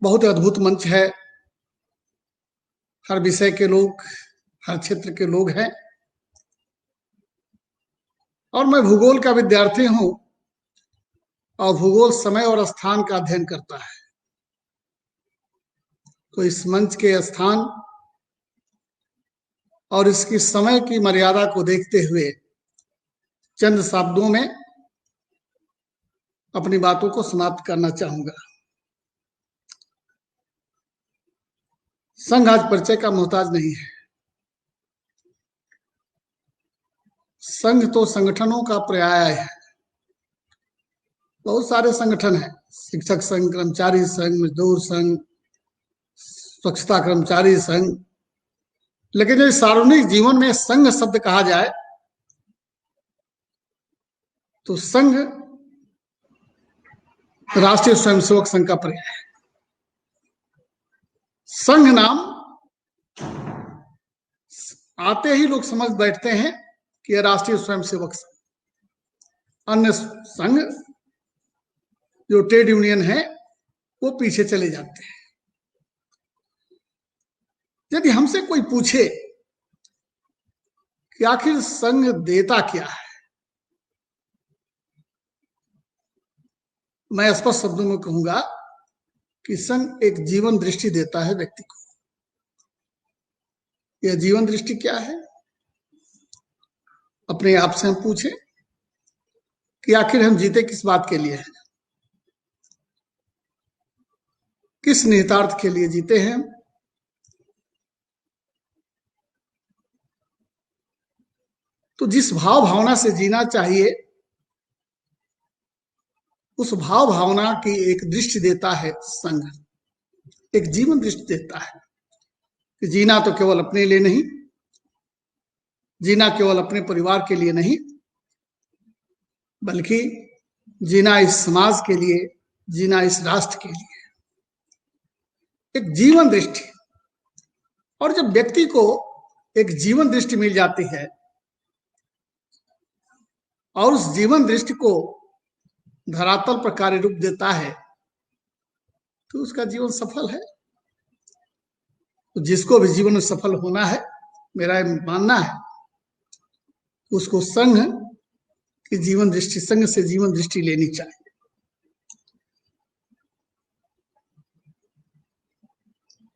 बहुत अद्भुत मंच है। हर विषय के लोग, हर क्षेत्र के लोग हैं, और मैं भूगोल का विद्यार्थी हूं और भूगोल समय और स्थान का अध्ययन करता है। तो इस मंच के स्थान और इसकी समय की मर्यादा को देखते हुए चंद शब्दों में अपनी बातों को समाप्त करना चाहूंगा। संघ आज परिचय का मोहताज नहीं है। संघ तो संगठनों का पर्याय है। बहुत सारे संगठन हैं, शिक्षक संघ, कर्मचारी संघ, मजदूर संघ, स्वच्छता कर्मचारी संघ, लेकिन जब सार्वजनिक जीवन में संघ शब्द कहा जाए तो संघ राष्ट्रीय स्वयंसेवक संघ का पर्याय है। संघ नाम आते ही लोग समझ बैठते हैं कि यह राष्ट्रीय स्वयंसेवक संघ। अन्य संघ जो ट्रेड यूनियन है वो पीछे चले जाते हैं। यदि हमसे कोई पूछे कि आखिर संघ देता क्या है, मैं स्पष्ट शब्दों में कहूंगा कि संघ एक जीवन दृष्टि देता है व्यक्ति को। यह जीवन दृष्टि क्या है? अपने आप से हम पूछें कि आखिर हम जीते किस बात के लिए हैं, किस निहितार्थ के लिए जीते हैं। तो जिस भाव भावना से जीना चाहिए उस भाव भावना की एक दृष्टि देता है संघ, एक जीवन दृष्टि देता है कि जीना तो केवल अपने लिए नहीं, जीना केवल अपने परिवार के लिए नहीं, बल्कि जीना इस समाज के लिए, जीना इस राष्ट्र के लिए, एक जीवन दृष्टि। और जब व्यक्ति को एक जीवन दृष्टि मिल जाती है और उस जीवन दृष्टि को धरातल पर कार्य रूप देता है तो उसका जीवन सफल है। तो जिसको भी जीवन में सफल होना है, मेरा मानना है, उसको संघ की जीवन दृष्टि, संघ से जीवन दृष्टि लेनी चाहिए।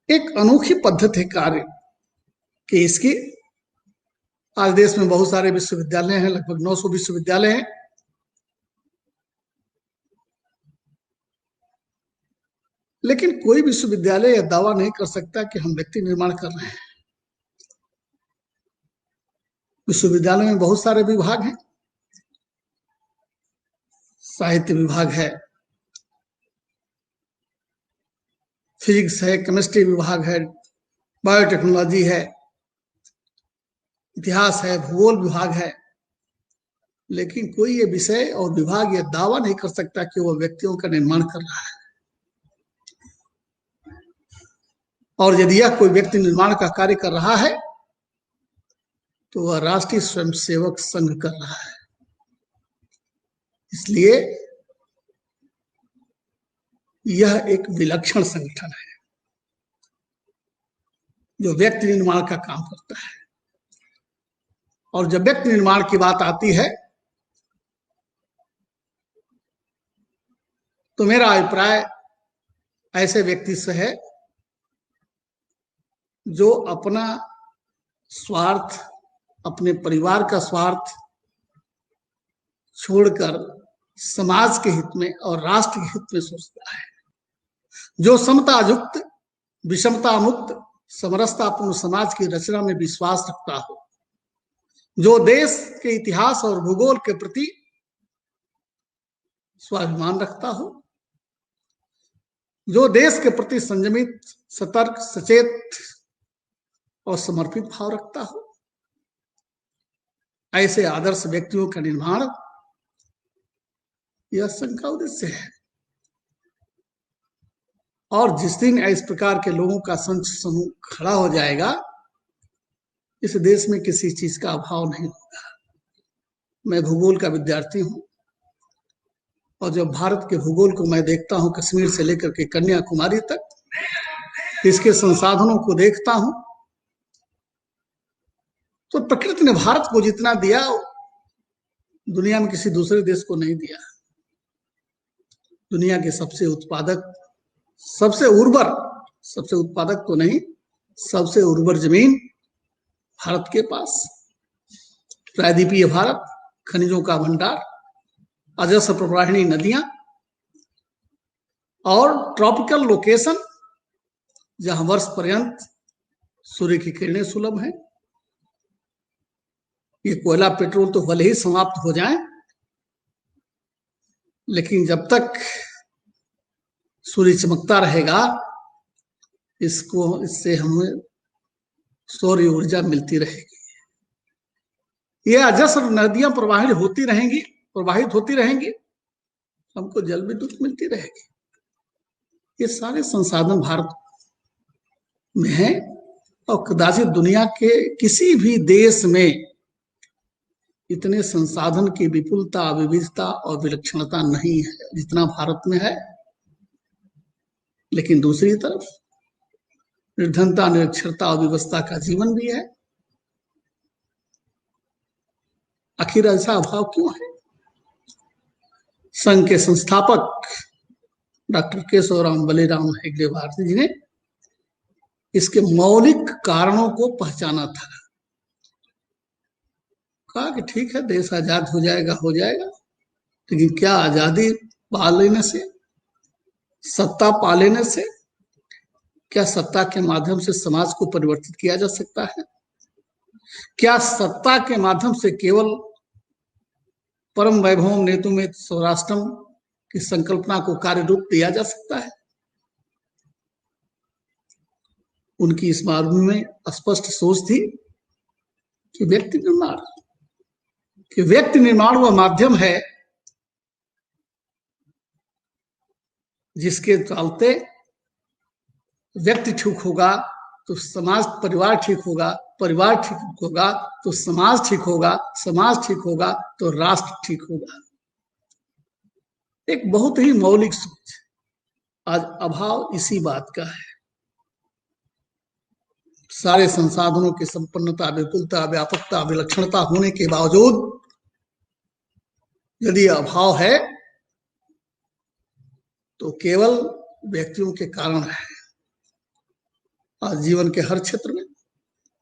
एक अनोखी पद्धति है कार्य कि इसकी आज देश में बहुत सारे विश्वविद्यालय हैं, लगभग 900 विश्वविद्यालय हैं। लेकिन कोई विश्वविद्यालय यह दावा नहीं कर सकता कि हम व्यक्ति निर्माण कर रहे हैं। विश्वविद्यालय में बहुत सारे विभाग हैं, साहित्य विभाग है, फिजिक्स है, केमिस्ट्री विभाग है, बायोटेक्नोलॉजी है, इतिहास है, भूगोल विभाग है। लेकिन कोई ये विषय और विभाग यह दावा नहीं कर सकता कि वह व्यक्तियों का निर्माण कर रहा है। और यदि यह कोई व्यक्ति निर्माण का कार्य कर रहा है तो वह राष्ट्रीय स्वयंसेवक संघ कर रहा है। इसलिए यह एक विलक्षण संगठन है जो व्यक्ति निर्माण का काम करता है। और जब व्यक्ति निर्माण की बात आती है तो मेरा अभिप्राय ऐसे व्यक्ति से है जो अपना स्वार्थ, अपने परिवार का स्वार्थ छोड़कर समाज के हित में और राष्ट्र के हित में सोचता है, जो समता युक्त, विषमता मुक्त, समरसतापूर्ण समाज की रचना में विश्वास रखता हो, जो देश के इतिहास और भूगोल के प्रति स्वाभिमान रखता हो, जो देश के प्रति संयमित, सतर्क, सचेत और समर्पित भाव रखता हो। ऐसे आदर्श व्यक्तियों का निर्माण यह संघ का उद्देश्य है। और जिस दिन इस प्रकार के लोगों का संघ समूह खड़ा हो जाएगा, इस देश में किसी चीज का अभाव नहीं होगा। मैं भूगोल का विद्यार्थी हूं और जब भारत के भूगोल को मैं देखता हूं, कश्मीर से लेकर के कन्याकुमारी तक, इसके संसाधनों को देखता हूं, तो प्रकृति ने भारत को जितना दिया दुनिया में किसी दूसरे देश को नहीं दिया। दुनिया के सबसे उत्पादक, सबसे उर्वर, सबसे उत्पादक तो नहीं, सबसे उर्वर जमीन भारत के पास, प्रायद्वीपीय भारत, खनिजों का भंडार, अजस्र प्रवाहिनी नदियां और ट्रॉपिकल लोकेशन जहां वर्ष पर्यंत सूर्य की किरणें सुलभ हैं। ये कोयला पेट्रोल तो भले ही समाप्त हो जाए, लेकिन जब तक सूर्य चमकता रहेगा, इससे हमें सौर ऊर्जा मिलती रहेगी। ये अजस्र नदियां प्रवाहित होती रहेंगी, हमको जल विद्युत मिलती रहेगी। ये सारे संसाधन भारत में है और कदाचित दुनिया के किसी भी देश में इतने संसाधन की विपुलता, विविधता और विलक्षणता नहीं है जितना भारत में है। लेकिन दूसरी तरफ निर्धनता, निरक्षरता और विवशता का जीवन भी है। आखिर ऐसा अभाव क्यों है? संघ के संस्थापक डॉक्टर केशवराम बलिराम हेगड़े भारती जी ने इसके मौलिक कारणों को पहचाना था। कहा कि ठीक है, देश आजाद हो जाएगा, लेकिन क्या आजादी पा लेने से, सत्ता पा लेने से, क्या सत्ता के माध्यम से समाज को परिवर्तित किया जा सकता है? क्या सत्ता के माध्यम से केवल परम वैभवम नेतुमेत स्वराष्ट्रम की संकल्पना को कार्य रूप दिया जा सकता है? उनकी इस मार्ग में स्पष्ट सोच थी कि व्यक्ति निर्माण वह माध्यम है जिसके चलते व्यक्ति ठीक होगा तो समाज, परिवार ठीक होगा, परिवार ठीक होगा तो समाज ठीक होगा, समाज ठीक होगा तो राष्ट्र ठीक होगा। एक बहुत ही मौलिक सोच। आज अभाव इसी बात का है। सारे संसाधनों की संपन्नता, विपुलता, व्यापकता, विलक्षणता होने के बावजूद यदि अभाव है तो केवल व्यक्तियों के कारण है। आज जीवन के हर क्षेत्र में,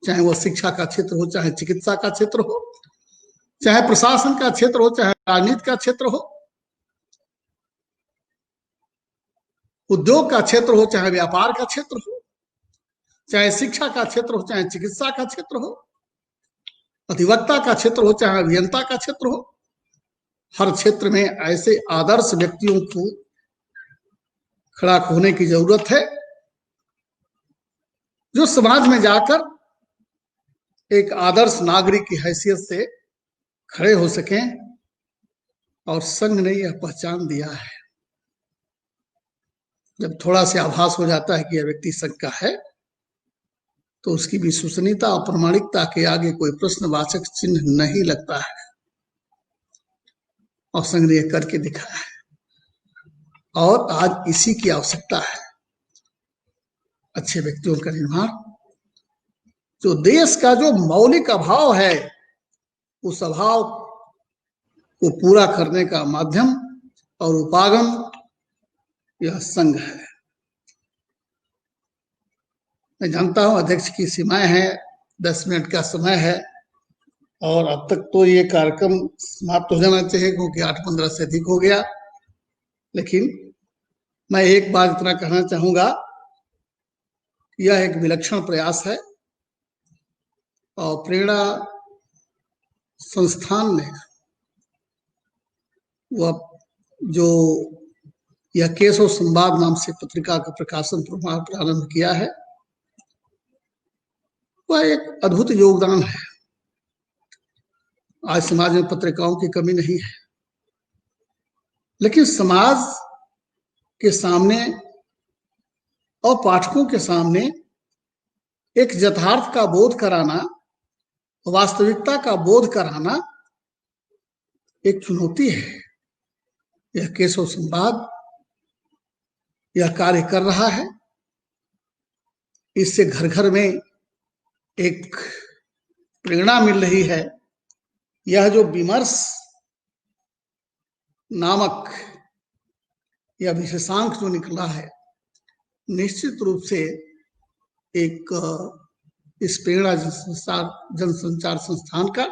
चाहे वो शिक्षा का क्षेत्र हो, चाहे चिकित्सा का क्षेत्र हो, चाहे प्रशासन का क्षेत्र हो, चाहे राजनीति का क्षेत्र हो, उद्योग का क्षेत्र हो, चाहे व्यापार का क्षेत्र हो, चाहे शिक्षा का क्षेत्र हो, चाहे चिकित्सा का क्षेत्र हो, अधिवक्ता का क्षेत्र हो, चाहे अभियंता का क्षेत्र हो, हर क्षेत्र में ऐसे आदर्श व्यक्तियों को खड़ा होने की जरूरत है जो समाज में जाकर एक आदर्श नागरिक की हैसियत से खड़े हो सकें। और संघ ने यह पहचान दिया है। जब थोड़ा सा आभास हो जाता है कि यह व्यक्ति संघ का है, तो उसकी विश्वसनीयता और प्रामाणिकता के आगे कोई प्रश्नवाचक चिन्ह नहीं लगता है। और संघ ने यह करके दिखाया है, और आज इसी की आवश्यकता है, अच्छे व्यक्तियों का निर्माण। जो देश का जो मौलिक अभाव है, उस अभाव को पूरा करने का माध्यम और उपागम यह संघ है। मैं जानता हूं अध्यक्ष की सीमाएं हैं, 10 मिनट का समय है, और अब तक तो ये कार्यक्रम समाप्त हो जाना चाहिए, क्योंकि 8:15 से अधिक हो गया। लेकिन मैं एक बात इतना कहना चाहूंगा, यह एक विलक्षण प्रयास है, और प्रेरणा संस्थान ने वह जो यह केशव संवाद नाम से पत्रिका का प्रकाशन प्रारंभ किया है, वह एक अद्भुत योगदान है। आज समाज में पत्रिकाओं की कमी नहीं है, लेकिन समाज के सामने और पाठकों के सामने एक यथार्थ का बोध कराना, वास्तविकता का बोध कराना एक चुनौती है। यह केशव संवाद यह कार्य कर रहा है। इससे घर घर में एक प्रेरणा मिल रही है। यह जो विमर्श नामक यह विशेषांक जो निकला है, निश्चित रूप से एक इस प्रेरणा जनसंचार संस्थान का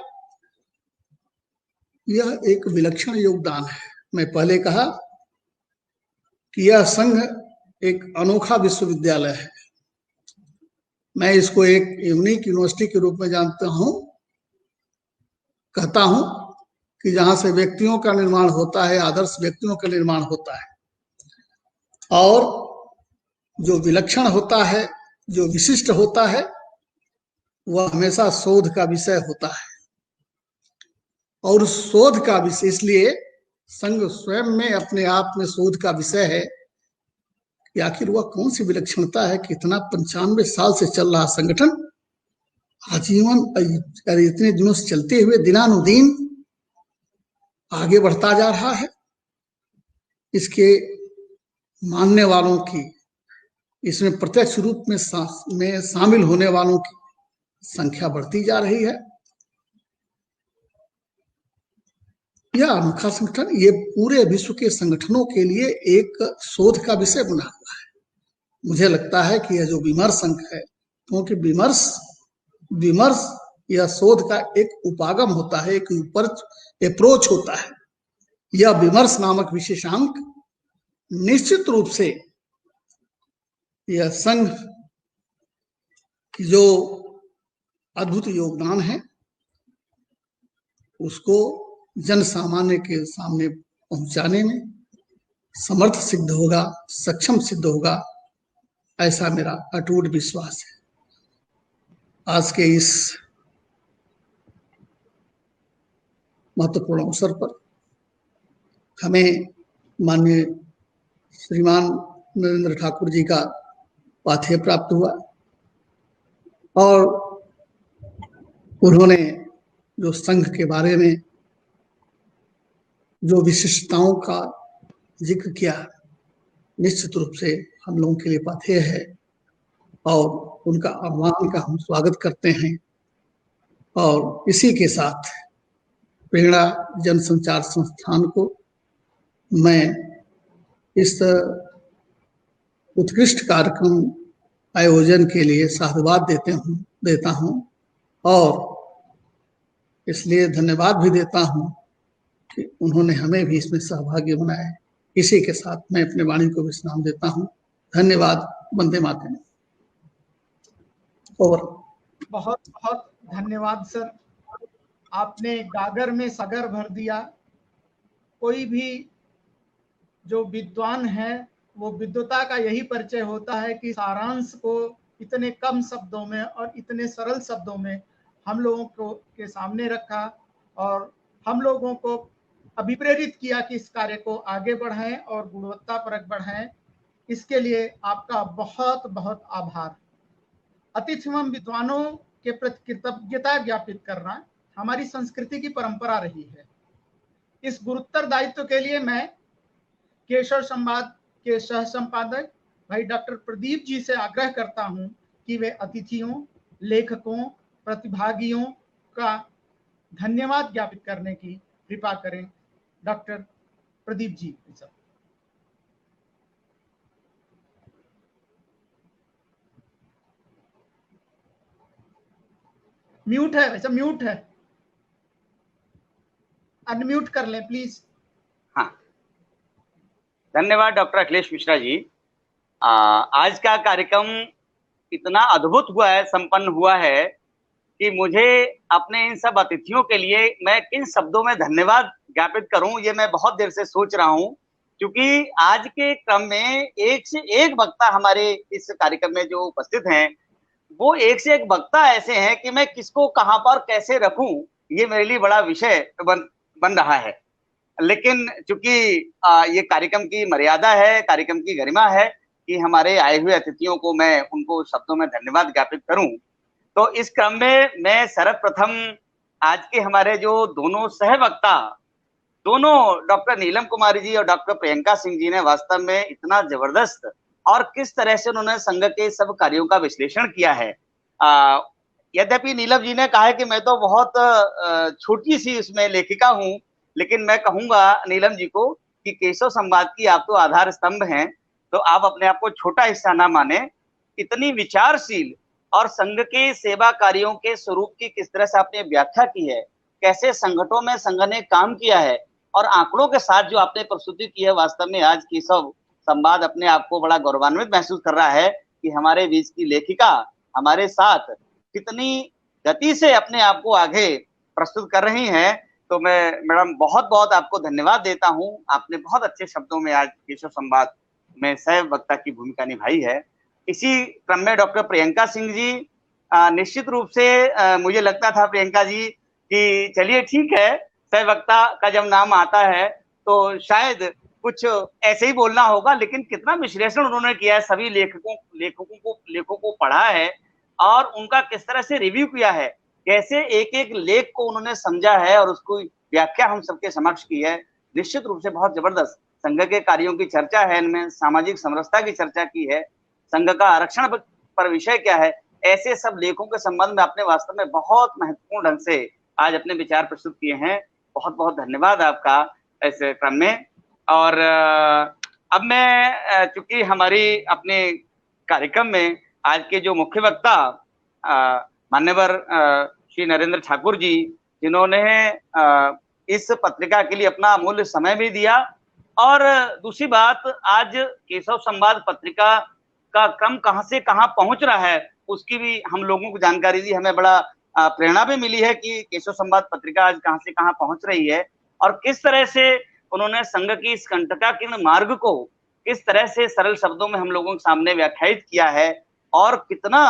यह एक विलक्षण योगदान है। मैं पहले कहा कि यह संघ एक अनोखा विश्वविद्यालय है। मैं इसको एक यूनिक यूनिवर्सिटी के रूप में जानता हूं, कहता हूं कि जहां से व्यक्तियों का निर्माण होता है, आदर्श व्यक्तियों का निर्माण होता है, और जो विलक्षण होता है, जो विशिष्ट होता है, वह हमेशा शोध का विषय होता है। और उस शोध का विषय, इसलिए संघ स्वयं में अपने आप में शोध का विषय है कि आखिर वह कौन सी विलक्षणता है कि इतना 95 साल से चल रहा संगठन आजीवन इतने दिनों से चलते हुए दिनानुदिन आगे बढ़ता जा रहा है। इसके मानने वालों की, इसमें प्रत्यक्ष रूप में शामिल होने वालों की संख्या बढ़ती जा रही है। यह अनोखा संगठन, ये पूरे विश्व के संगठनों के लिए एक शोध का विषय बना हुआ है। मुझे लगता है कि यह जो विमर्श अंक है, क्योंकि विमर्श यह शोध का एक उपागम होता है, एक ऊपर अप्रोच होता है। यह विमर्श नामक विशेषांक निश्चित रूप से यह संघ की जो अद्भुत योगदान है, उसको जन सामान्य के सामने पहुंचाने में समर्थ सिद्ध होगा, सक्षम सिद्ध होगा, ऐसा मेरा अटूट विश्वास है। आज के इस महत्वपूर्ण अवसर पर हमें माननीय श्रीमान नरेंद्र ठाकुर जी का पाथेय प्राप्त हुआ, और उन्होंने जो संघ के बारे में जो विशिष्टताओं का जिक्र किया, निश्चित रूप से हम लोगों के लिए पाथेय है, और उनका आह्वान का हम स्वागत करते हैं। और इसी के साथ प्रेरणा जनसंचार संस्थान को मैं इस उत्कृष्ट कार्यक्रम आयोजन के लिए साधुवाद देता हूं और इसलिए धन्यवाद भी देता हूं कि उन्होंने हमें भी इसमें सहभागी बनाया। इसी के साथ मैं अपने वाणी को विश्राम देता हूं। धन्यवाद। वंदे मातरम। ओवर। बहुत बहुत धन्यवाद सर, आपने गागर में सागर भर दिया। कोई भी जो विद्वान है वो विद्वता का यही परिचय होता है कि सारांश को इतने कम शब्दों में और इतने सरल शब्दों में हम लोगों को के सामने रखा और हम लोगों को अभिप्रेरित किया कि इस कार्य को आगे बढ़ाएं और गुणवत्तापरक बढ़ाएं। इसके लिए आपका बहुत बहुत आभार। अतिथि एवं विद्वानों के प्रति कृतज्ञता ज्ञापित करना हमारी संस्कृति की परंपरा रही है। इस गुरुतर दायित्व के लिए मैं केशव संवाद के सह संपादक भाई डॉक्टर प्रदीप जी से आग्रह करता हूं कि वे अतिथियों, लेखकों, प्रतिभागियों का धन्यवाद ज्ञापित करने की कृपा करें। Doctor Pradeep ji sir. Mute है, वैसे म्यूट है, अनम्यूट कर लें प्लीज। हाँ, धन्यवाद डॉक्टर अखिलेश मिश्रा जी। आज का कार्यक्रम इतना अद्भुत हुआ है, संपन्न हुआ है कि मुझे अपने इन सब अतिथियों के लिए मैं किन शब्दों में धन्यवाद ज्ञापित करूं, ये मैं बहुत देर से सोच रहा हूं। क्योंकि आज के क्रम में एक से एक वक्ता हमारे इस कार्यक्रम में जो उपस्थित हैं, वो एक से एक वक्ता ऐसे हैं कि मैं किसको कहां पर कैसे रखूं, ये मेरे लिए बड़ा विषय बन रहा है। लेकिन चूंकि ये कार्यक्रम की मर्यादा है, कार्यक्रम की गरिमा है कि हमारे आए हुए अतिथियों को मैं उनको शब्दों में धन्यवाद ज्ञापित करूं, तो इस क्रम में मैं सर्वप्रथम आज के हमारे जो दोनों सहवक्ता, दोनों डॉक्टर नीलम कुमारी जी और डॉक्टर प्रियंका सिंह जी ने वास्तव में इतना जबरदस्त और किस तरह से उन्होंने संघ के सब कार्यों का विश्लेषण किया है। यद्यपि नीलम जी ने कहा है कि मैं तो बहुत छोटी सी इसमें लेखिका हूं, लेकिन मैं कहूंगा नीलम जी को कि केशव संवाद की आप तो आधार स्तंभ हैं, तो आप अपने आप को छोटा हिस्सा ना माने। इतनी विचारशील और संघ के सेवा कार्यों के स्वरूप की किस तरह से आपने व्याख्या की है, कैसे संगठनों में संघ ने काम किया है और आंकड़ों के साथ जो आपने प्रस्तुति की है, वास्तव में आज केशव संवाद अपने आप को बड़ा गौरवान्वित महसूस कर रहा है कि हमारे बीच की लेखिका हमारे साथ कितनी गति से अपने आप को आगे प्रस्तुत कर रही हैं। तो मैं मैडम बहुत बहुत आपको धन्यवाद देता हूं। आपने बहुत अच्छे शब्दों में आज केशव संवाद में सह वक्ता की भूमिका निभाई है। इसी क्रम में डॉक्टर प्रियंका सिंह जी, निश्चित रूप से मुझे लगता था प्रियंका जी कि चलिए ठीक है, सह वक्ता का जब नाम आता है तो शायद कुछ ऐसे ही बोलना होगा, लेकिन कितना विश्लेषण उन्होंने किया है, सभी लेखों को पढ़ा है और उनका किस तरह से रिव्यू किया है, कैसे एक एक लेख को उन्होंने समझा है और उसको व्याख्या हम सबके समक्ष की है। निश्चित रूप से बहुत जबरदस्त संघ के कार्यों की चर्चा है, इनमें सामाजिक समरसता की चर्चा की है, संघ का आरक्षण पर विषय क्या है, ऐसे सब लेखों के संबंध में आपने वास्तव में बहुत महत्वपूर्ण ढंग से आज अपने विचार प्रस्तुत किए हैं। बहुत बहुत धन्यवाद आपका इस क्रम में। और अब मैं चूंकि हमारी अपने कार्यक्रम में आज के जो मुख्य वक्ता मान्यवर श्री नरेंद्र ठाकुर जी, जिन्होंने इस पत्रिका के लिए अपना अमूल्य समय भी दिया, और दूसरी बात आज केशव संवाद पत्रिका का क्रम कहां से कहां पहुंच रहा है उसकी भी हम लोगों को जानकारी दी। हमें बड़ा प्रेरणा भी मिली है कि केशव संवाद पत्रिका आज कहां से कहां पहुंच रही है और किस तरह से उन्होंने संघ की इस कंटकाकीर्ण मार्ग को किस तरह से सरल शब्दों में हम लोगों के सामने व्याख्यायित किया है, और कितना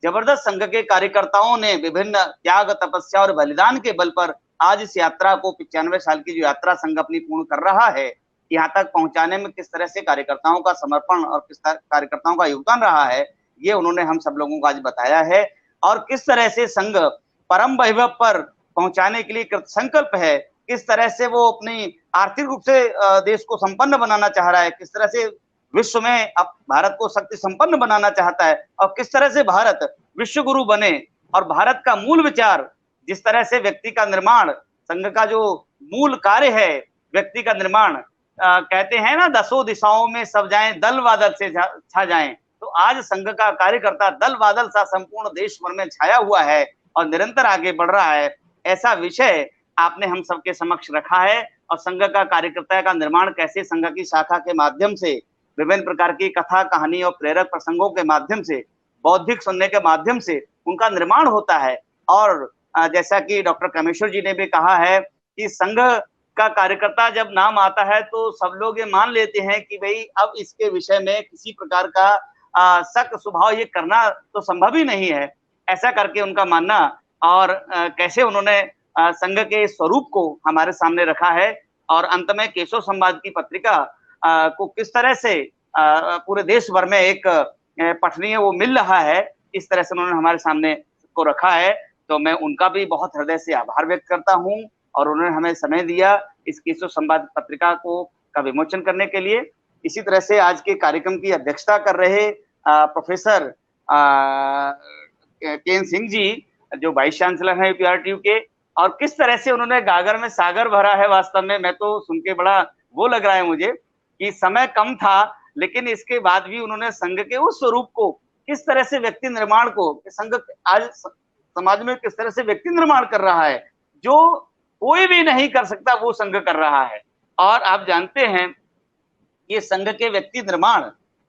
जबरदस्त संघ के कार्यकर्ताओं ने विभिन्न त्याग, तपस्या और बलिदान के बल पर आज इस यात्रा को 95 साल की जो यात्रा संघ अपनी पूर्ण कर रहा है, यहाँ तक पहुंचाने में किस तरह से कार्यकर्ताओं का समर्पण और किस तरह कार्यकर्ताओं का योगदान रहा है, ये उन्होंने हम सब लोगों को आज बताया है। और किस तरह से संघ परम वैभव पर पहुंचाने के लिए कृत संकल्प है, किस तरह से वो अपनी आर्थिक रूप से देश को संपन्न बनाना चाह रहा है, किस तरह से विश्व में अब भारत को शक्ति संपन्न बनाना चाहता है, और किस तरह से भारत विश्व गुरु बने। और भारत का मूल विचार जिस तरह से व्यक्ति का निर्माण, संघ का जो मूल कार्य है व्यक्ति का निर्माण, कहते हैं ना, 10 दिशाओं में सब जाएं, दल वादल से छा जाएं, तो आज संघ का कार्यकर्ता दल बादल सा संपूर्ण देश भर में छाया हुआ है और निरंतर आगे बढ़ रहा है। ऐसा विषय आपने हम सबके समक्ष रखा है और संघ का कार्यकर्ता का निर्माण कैसे संघ की शाखा के माध्यम से, विभिन्न प्रकार की कथा कहानी और प्रेरक प्रसंगों के माध्यम से, बौद्धिक सुनने के माध्यम से उनका निर्माण होता है। और जैसा कि डॉक्टर कामेश्वर जी ने भी कहा है कि संघ का कार्यकर्ता जब नाम आता है तो सब लोग ये मान लेते हैं कि भाई अब इसके विषय में किसी प्रकार का शक स्वभाव ये करना तो संभव ही नहीं है, ऐसा करके उनका मानना। और कैसे उन्होंने संघ के स्वरूप को हमारे सामने रखा है और अंत में केशव संवाद की पत्रिका को किस तरह से पूरे देश भर में एक पठनीय वो मिल रहा है, इस तरह से उन्होंने हमारे सामने को रखा है। तो मैं उनका भी बहुत हृदय से आभार व्यक्त करता हूँ और उन्होंने हमें समय दिया इस केशव संवाद पत्रिका को का विमोचन करने के लिए। इसी तरह से आज के कार्यक्रम की अध्यक्षता कर रहे प्रोफेसर केन सिंह जी, जो वाइस चांसलर हैं यूपीआरटीयू के, और किस तरह से उन्होंने गागर में सागर भरा है। वास्तव में मैं तो सुन के बड़ा वो लग रहा है मुझे कि समय कम था, लेकिन इसके बाद भी उन्होंने संघ के उस स्वरूप को, किस तरह से व्यक्ति निर्माण को, संघ आज समाज में किस तरह से व्यक्ति निर्माण कर रहा है, जो कोई भी नहीं कर सकता वो संघ कर रहा है। और आप जानते हैं ये संघ के व्यक्ति निर्माण,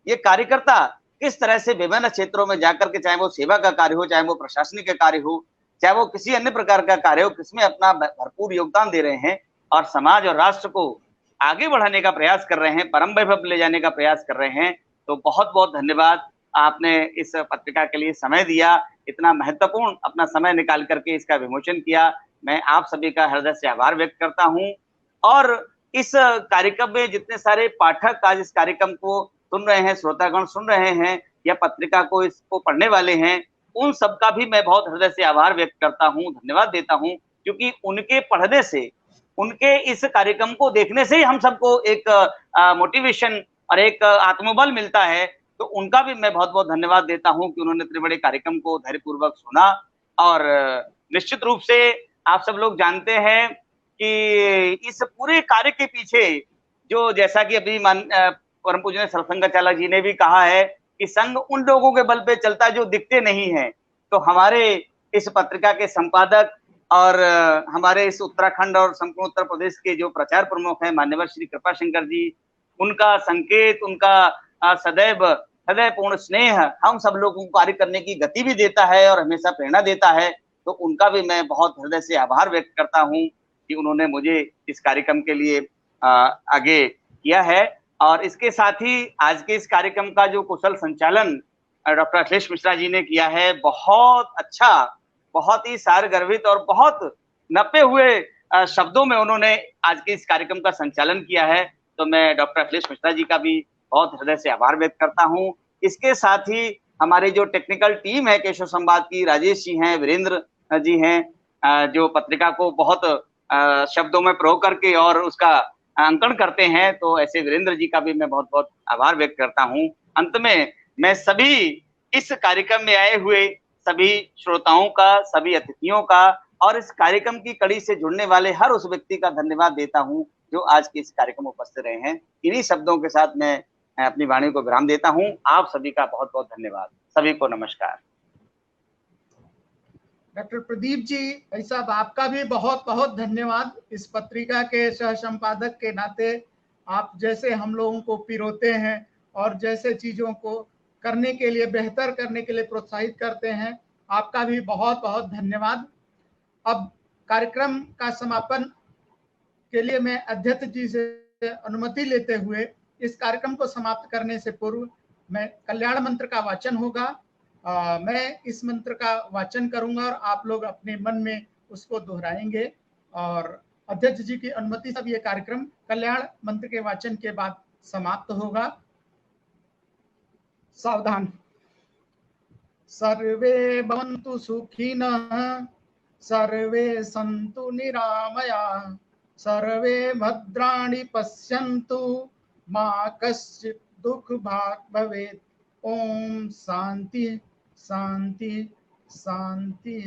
ये कार्यकर्ता किस तरह से विभिन्न क्षेत्रों में जाकर के, चाहे वो सेवा का कार्य हो, चाहे वो प्रशासनिक का कार्य हो, चाहे वो किसी अन्य प्रकार का कार्य हो, किसमें अपना भरपूर योगदान दे रहे हैं और समाज और राष्ट्र को आगे बढ़ाने का प्रयास कर रहे हैं, परम वैभव ले जाने का प्रयास कर रहे हैं। तो बहुत बहुत धन्यवाद, आपने इस पत्रिका के लिए समय दिया, इतना महत्वपूर्ण अपना समय निकाल करके इसका विमोचन किया। मैं आप सभी का हृदय से आभार व्यक्त करता हूं। और इस कार्यक्रम में जितने सारे पाठक आज इस कार्यक्रम को सुन रहे हैं, श्रोतागण सुन रहे हैं या पत्रिका को इसको पढ़ने वाले हैं, उन सबका भी मैं बहुत हृदय से आभार व्यक्त करता हूं, धन्यवाद देता हूं, क्योंकि उनके पढ़ने से, उनके इस कार्यक्रम को देखने से ही हम सबको एक मोटिवेशन और एक आत्मबल मिलता है। तो उनका भी मैं बहुत बहुत धन्यवाद देता हूं कि उन्होंने इतने बड़े कार्यक्रम को धैर्यपूर्वक सुना। और निश्चित रूप से आप सब लोग जानते हैं कि इस पूरे कार्य के पीछे जो, जैसा कि अभी परम पूज्य सरसंघचालक जी ने भी कहा है कि संघ उन लोगों के बल पे चलता है जो दिखते नहीं है। तो हमारे इस पत्रिका के संपादक और हमारे इस उत्तराखंड और संपूर्ण उत्तर प्रदेश के जो प्रचार प्रमुख हैं मान्यवर श्री कृपा शंकर जी, उनका संकेत, उनका सदैव हृदयपूर्ण स्नेह हम सब लोगों को कार्य करने की गति भी देता है और हमेशा प्रेरणा देता है। तो उनका भी मैं बहुत हृदय से आभार व्यक्त करता हूं कि उन्होंने मुझे इस कार्यक्रम के लिए आगे किया है। और इसके साथ ही आज के इस कार्यक्रम का जो कुशल संचालन डॉक्टर अखिलेश मिश्रा जी ने किया है, बहुत अच्छा, बहुत ही सारगर्भित और बहुत नपे हुए शब्दों में उन्होंने आज के इस कार्यक्रम का संचालन किया है। तो मैं डॉक्टर अखिलेश मिश्रा जी का भी बहुत हृदय से आभार व्यक्त करता हूं। इसके साथ ही हमारी जो टेक्निकल टीम है केशव संवाद की, राजेश जी हैं, वीरेंद्र जी हैं, जो पत्रिका को बहुत शब्दों में प्रयोग करके और उसका अंकन करते हैं, तो ऐसे वीरेंद्र जी का भी मैं बहुत बहुत आभार व्यक्त करता हूं। अंत में मैं सभी इस कार्यक्रम में आए हुए सभी श्रोताओं का, सभी अतिथियों का और इस कार्यक्रम की कड़ी से जुड़ने वाले हर उस व्यक्ति का धन्यवाद देता हूं जो आज के इस कार्यक्रम में उपस्थित रहे हैं। इन्हीं शब्दों के साथ मैं अपनी वाणी को विराम देता हूं। आप सभी का बहुत बहुत धन्यवाद। सभी को नमस्कार। डॉक्टर प्रदीप जी, भाई साहब, आपका भी बहुत बहुत धन्यवाद। इस पत्रिका के सह संपादक के नाते आप जैसे हम लोगों को पिरोते हैं और जैसे चीजों को करने के लिए, बेहतर करने के लिए प्रोत्साहित करते हैं, आपका भी बहुत बहुत धन्यवाद। अब कार्यक्रम का समापन के लिए मैं अध्यक्ष जी से अनुमति लेते हुए इस कार्यक्रम को समाप्त करने से पूर्व मैं कल्याण मंत्र का वाचन होगा, मैं इस मंत्र का वाचन करूंगा और आप लोग अपने मन में उसको दोहराएंगे। और अध्यक्ष जी की अनुमति से ये कार्यक्रम कल्याण मंत्र के वाचन के बाद समाप्त होगा। सावधान। सर्वे भवन्तु सुखिनः, सर्वे सन्तु निरामयाः, सर्वे भद्राणि पश्यन्तु, मा कश्चित् दुःखभाग् भवेत्। ओम शांति शांति शांति।